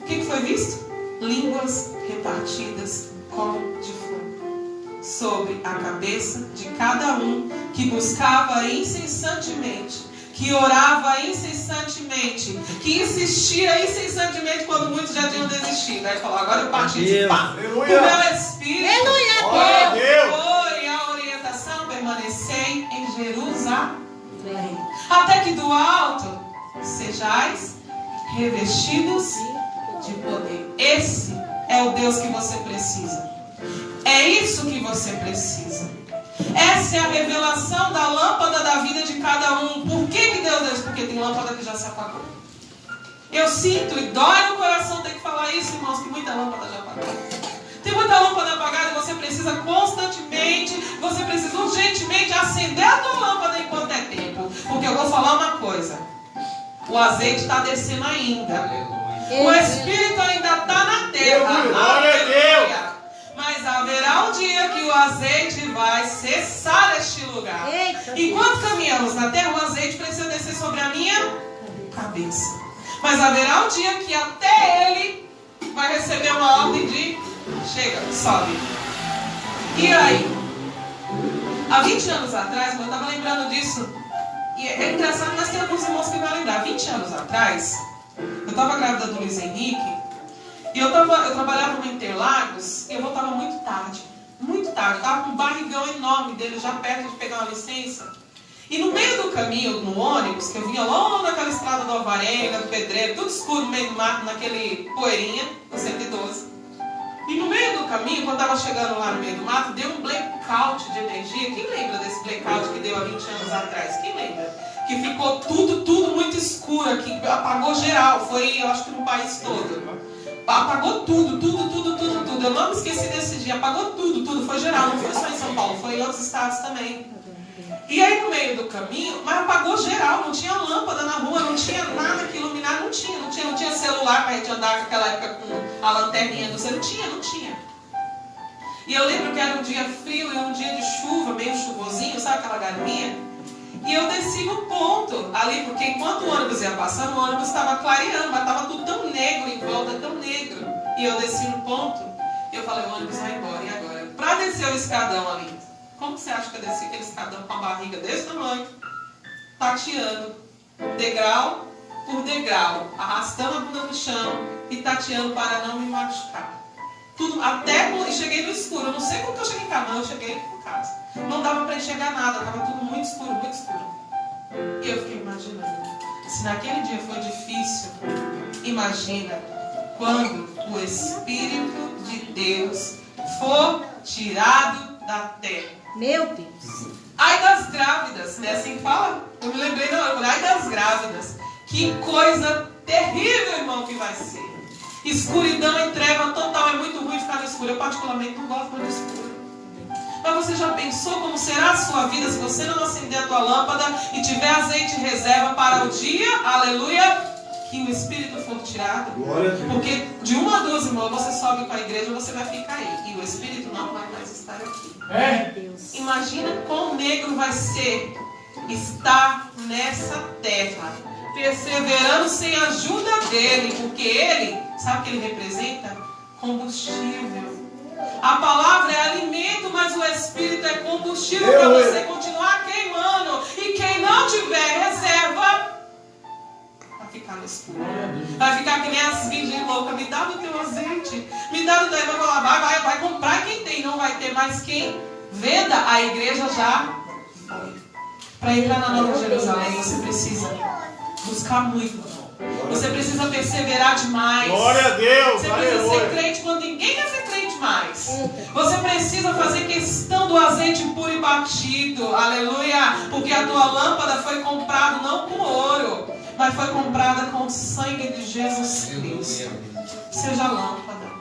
O que foi visto? Línguas repartidas como de fogo. Sobre a cabeça de cada um que buscava incessantemente, que orava incessantemente, que insistia incessantemente quando muitos já tinham desistido. Aí falou, agora eu parti de pá. O meu espírito foi a orientação, permanecei em Jerusalém. Até que do alto sejais revestidos de poder. Esse é o Deus que você precisa. É isso que você precisa. Essa é a revelação da lâmpada da vida de cada um. Por que Deus deu isso? Porque tem lâmpada que já se apagou. Eu sinto e dói no coração ter que falar isso, irmãos, que muita lâmpada já apagou. Tem muita lâmpada apagada e você precisa constantemente, você precisa urgentemente acender a tua lâmpada enquanto é tempo. Porque eu vou falar uma coisa. O azeite está descendo ainda. O Espírito ainda está na terra. Aleluia. Mas haverá um dia que o azeite vai cessar este lugar. Enquanto caminhamos na terra, o azeite precisa descer sobre a minha cabeça. Mas haverá um dia que até ele vai receber uma ordem de chega, sobe. E aí? Há 20 anos atrás, eu estava lembrando disso. E é engraçado, mas tem alguns irmãos que vão lembrar. 20 anos atrás, eu estava grávida do Luiz Henrique. E eu trabalhava no Interlagos e eu voltava muito tarde. Muito tarde. Eu estava com um barrigão enorme dele, já perto de pegar uma licença. E no meio do caminho, no ônibus, que eu vinha lá naquela estrada do Alvarenga, do Pedreiro, tudo escuro no meio do mato, naquele poeirinha, do 112. E no meio do caminho, quando estava chegando lá no meio do mato, deu um blackout de energia. Quem lembra desse blackout que deu há 20 anos atrás? Quem lembra? Que ficou tudo muito escuro, que apagou geral. Foi, eu acho que no país todo. Apagou tudo. Eu não me esqueci desse dia. Apagou tudo. Foi geral, não foi só em São Paulo, foi em outros estados também. E aí no meio do caminho, mas apagou geral, não tinha lâmpada na rua, não tinha nada que iluminar, não tinha celular para a gente andar naquela época com a lanterninha do celular, não tinha. E eu lembro que era um dia frio e um dia de chuva, meio chuvosinho, sabe aquela galinha? E eu desci no ponto ali, porque enquanto o ônibus ia passando, o ônibus estava clareando, mas estava tudo tão negro em volta, tão negro. E eu desci no ponto e eu falei, o ônibus vai embora, e agora? Para descer o escadão ali, como você acha que eu desci aquele escadão com a barriga desse tamanho, tateando, degrau por degrau, arrastando a bunda no chão e tateando para não me machucar. Tudo, e cheguei no escuro. Eu não sei como que eu cheguei em casa, não, eu cheguei em casa. Não dava para enxergar nada, estava tudo muito escuro. E eu fiquei imaginando, se naquele dia foi difícil, imagina quando o Espírito de Deus for tirado da terra. Meu Deus. Ai das grávidas, né? Assim fala? Eu me lembrei, não, ai das grávidas. Que coisa terrível, irmão, que vai ser. Escuridão e treva total, é muito ruim ficar no escuro. Eu particularmente não gosto muito do escuro. Mas você já pensou como será a sua vida se você não acender a tua lâmpada e tiver azeite em reserva para o dia, aleluia, que o Espírito for tirado? Porque de 1 a 2, irmão, você sobe com a igreja, você vai ficar aí. E o Espírito não vai mais estar aqui. Imagina quão negro vai ser estar nessa terra, perseverando sem a ajuda dele, porque ele, sabe o que ele representa? Combustível. A palavra é alimento, mas o Espírito é combustível para você continuar queimando. E quem não tiver reserva, vai ficar no escuro. Vai ficar que nem as virgens loucas. Me dá do teu azeite, me dá do teu... Vai falar, vai comprar quem tem, não vai ter mais quem venda. A igreja já foi. Para entrar na Nova Jerusalém, você precisa buscar muito. Você precisa perseverar demais. Glória a Deus. Você precisa ser crente quando ninguém quer ser crente mais. Você precisa fazer questão do azeite puro e batido. Aleluia. Porque a tua lâmpada foi comprada não com ouro, mas foi comprada com o sangue de Jesus Cristo. Seja lâmpada.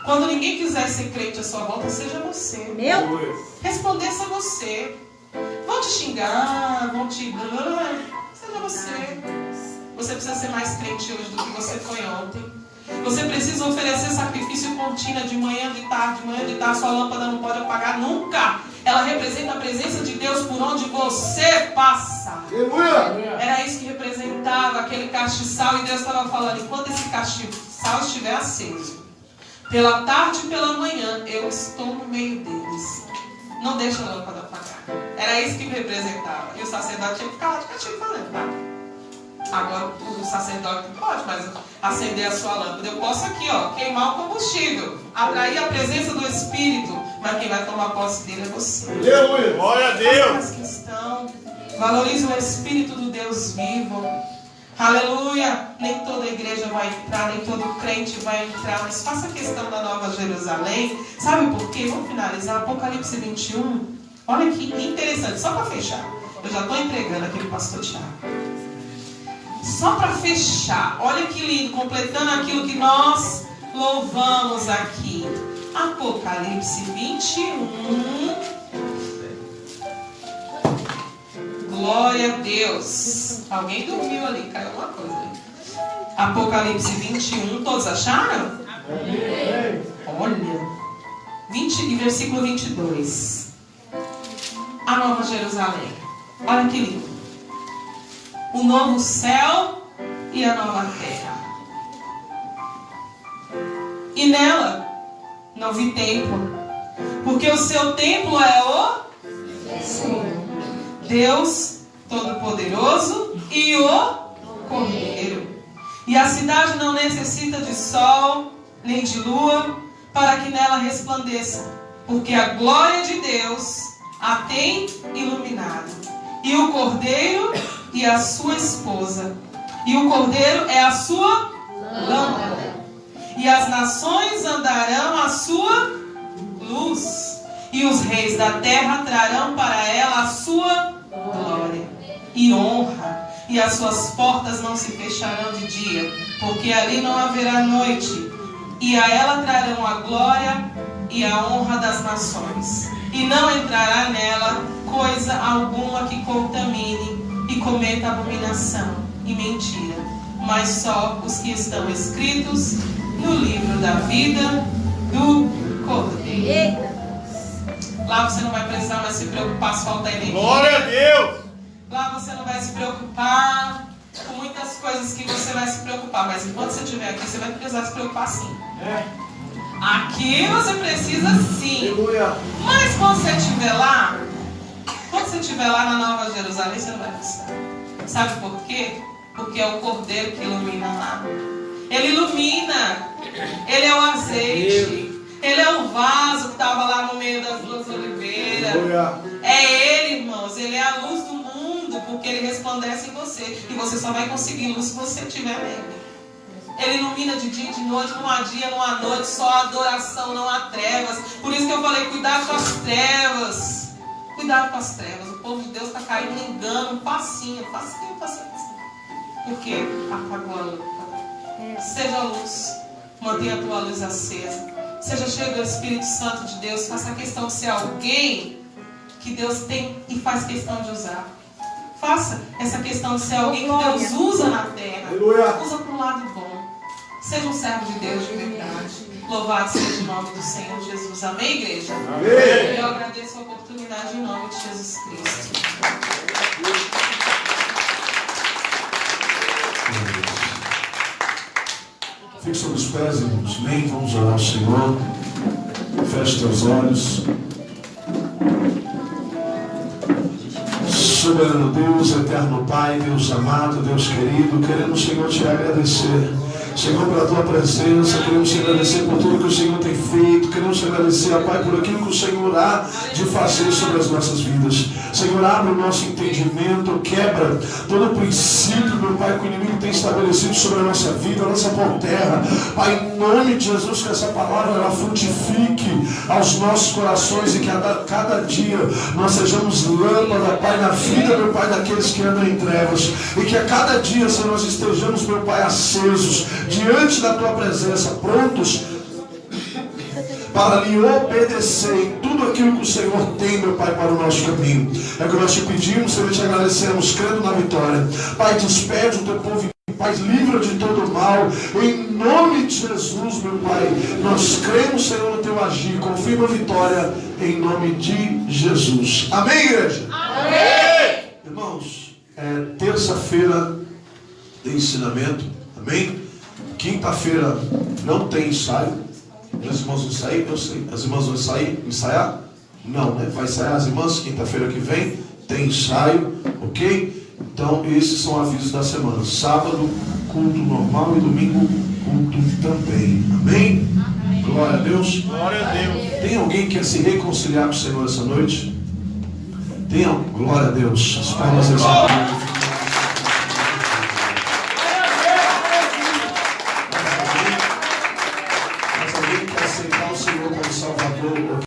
Quando ninguém quiser ser crente à sua volta, seja você. Resplandeça você. Vão te xingar, vão te... Seja você. Você precisa ser mais crente hoje do que você foi ontem. Você precisa oferecer sacrifício contínuo de manhã, de tarde, sua lâmpada não pode apagar nunca. Ela representa a presença de Deus por onde você passa. Era isso que representava aquele castiçal, e Deus estava falando, enquanto esse castiçal estiver aceso, pela tarde e pela manhã, eu estou no meio deles. Não deixa a lâmpada apagar. Era isso que representava. E o sacerdote tinha que ficar lá de castigo fazendo, tá? Agora o sacerdote não pode mais acender a sua lâmpada. Eu posso aqui, ó, queimar o combustível, atrair a presença do Espírito, mas quem vai tomar posse dele é você. Glória a Deus. Faça questão, valorize o Espírito do Deus vivo. Aleluia. Nem toda igreja vai entrar, nem todo crente vai entrar, mas faça questão da Nova Jerusalém. Sabe por quê? Vamos finalizar. Apocalipse 21. Olha que interessante, só para fechar. Eu já estou entregando aquele pastor Tiago. Só para fechar, olha que lindo, completando aquilo que nós louvamos aqui. Apocalipse 21. Glória a Deus. Alguém dormiu ali, caiu alguma coisa ali. Apocalipse 21, todos acharam? Olha. 20, versículo 22. A Nova Jerusalém. Olha que lindo. O novo céu e a nova terra. E nela não vi templo, porque o seu templo é o Senhor, Deus Todo-Poderoso e o Cordeiro. E a cidade não necessita de sol nem de lua para que nela resplandeça, porque a glória de Deus a tem iluminado. E o Cordeiro e a sua esposa. E o Cordeiro é a sua lâmpada. e as nações andarão à sua luz, e os reis da terra trarão para ela a sua glória e honra, e as suas portas não se fecharão de dia, porque ali não haverá noite, e a ela trarão a glória e a honra das nações, e não entrará nela coisa alguma que contamine e cometa abominação e mentira, mas só os que estão escritos no livro da vida do Cordeiro. Lá você não vai precisar mais se preocupar se falta energia. Glória a Deus. Lá você não vai se preocupar com muitas coisas que você vai se preocupar, mas enquanto você estiver aqui, você vai precisar se preocupar sim. Aqui você precisa sim. Mas quando você estiver lá, na Nova Jerusalém, você não vai precisar. Sabe por quê? Porque é o Cordeiro que ilumina lá. Ele ilumina. Ele é o azeite. Ele é o vaso que estava lá no meio das duas oliveiras. É Ele, irmãos. Ele é a luz do mundo, porque Ele resplandece em você. E você só vai conseguir luz se você estiver nele. Ele ilumina de dia e de noite. Não há dia, não há noite. Só há adoração, não há trevas. Por isso que eu falei, cuidado com as trevas. Cuidado com as trevas. O povo de Deus está caindo no engano. Facinho. Por quê? Apagou a luz. Seja luz. Mantenha a tua luz acesa. Seja cheio do Espírito Santo de Deus. Faça questão de ser alguém que Deus tem e faz questão de usar. Faça essa questão de ser alguém que Deus usa na terra. Usa para o lado bom. Seja um servo de Deus de verdade. Louvado seja o nome do Senhor Jesus. Amém, igreja? Amém. Eu agradeço a oportunidade em nome de Jesus Cristo. Fique sobre os pés, irmãos. Amém. Vamos orar ao Senhor. Feche teus olhos. Soberano Deus, eterno Pai, Deus amado, Deus querido, queremos, Senhor, te agradecer. Senhor, pela tua presença, queremos te agradecer por tudo que o Senhor tem feito, queremos te agradecer, ó Pai, por aquilo que o Senhor há de fazer sobre as nossas vidas. Senhor, abre o nosso entendimento, quebra todo o princípio, meu Pai, que o inimigo tem estabelecido sobre a nossa vida, a nossa por terra. Pai, em nome de Jesus, que essa palavra ela frutifique aos nossos corações e que a cada dia nós sejamos lâmpada, Pai, na vida, meu Pai, daqueles que andam em trevas, e que a cada dia, Senhor, nós estejamos, meu Pai, acesos diante da tua presença, prontos para lhe obedecer em tudo aquilo que o Senhor tem, meu Pai, para o nosso caminho. É o que nós te pedimos, Senhor, e te agradecemos, crendo na vitória. Pai, despede o teu povo em paz, livra de todo mal, em nome de Jesus, meu Pai. Nós cremos, Senhor, no teu agir, confirma a vitória, em nome de Jesus. Amém, igreja? Amém. Irmãos, é terça-feira de ensinamento, amém? Quinta-feira não tem ensaio. As irmãs vão sair? Eu sei. As irmãs vão sair? Ensaiar? Não, né? Vai ensaiar as irmãs quinta-feira que vem. Tem ensaio, ok? Então, esses são avisos da semana. Sábado, culto normal, e domingo, culto também. Amém? Amém. Glória a Deus. Glória a Deus. Tem alguém que quer se reconciliar com o Senhor essa noite? Tem alguém? Glória a Deus. As palmas desse povo.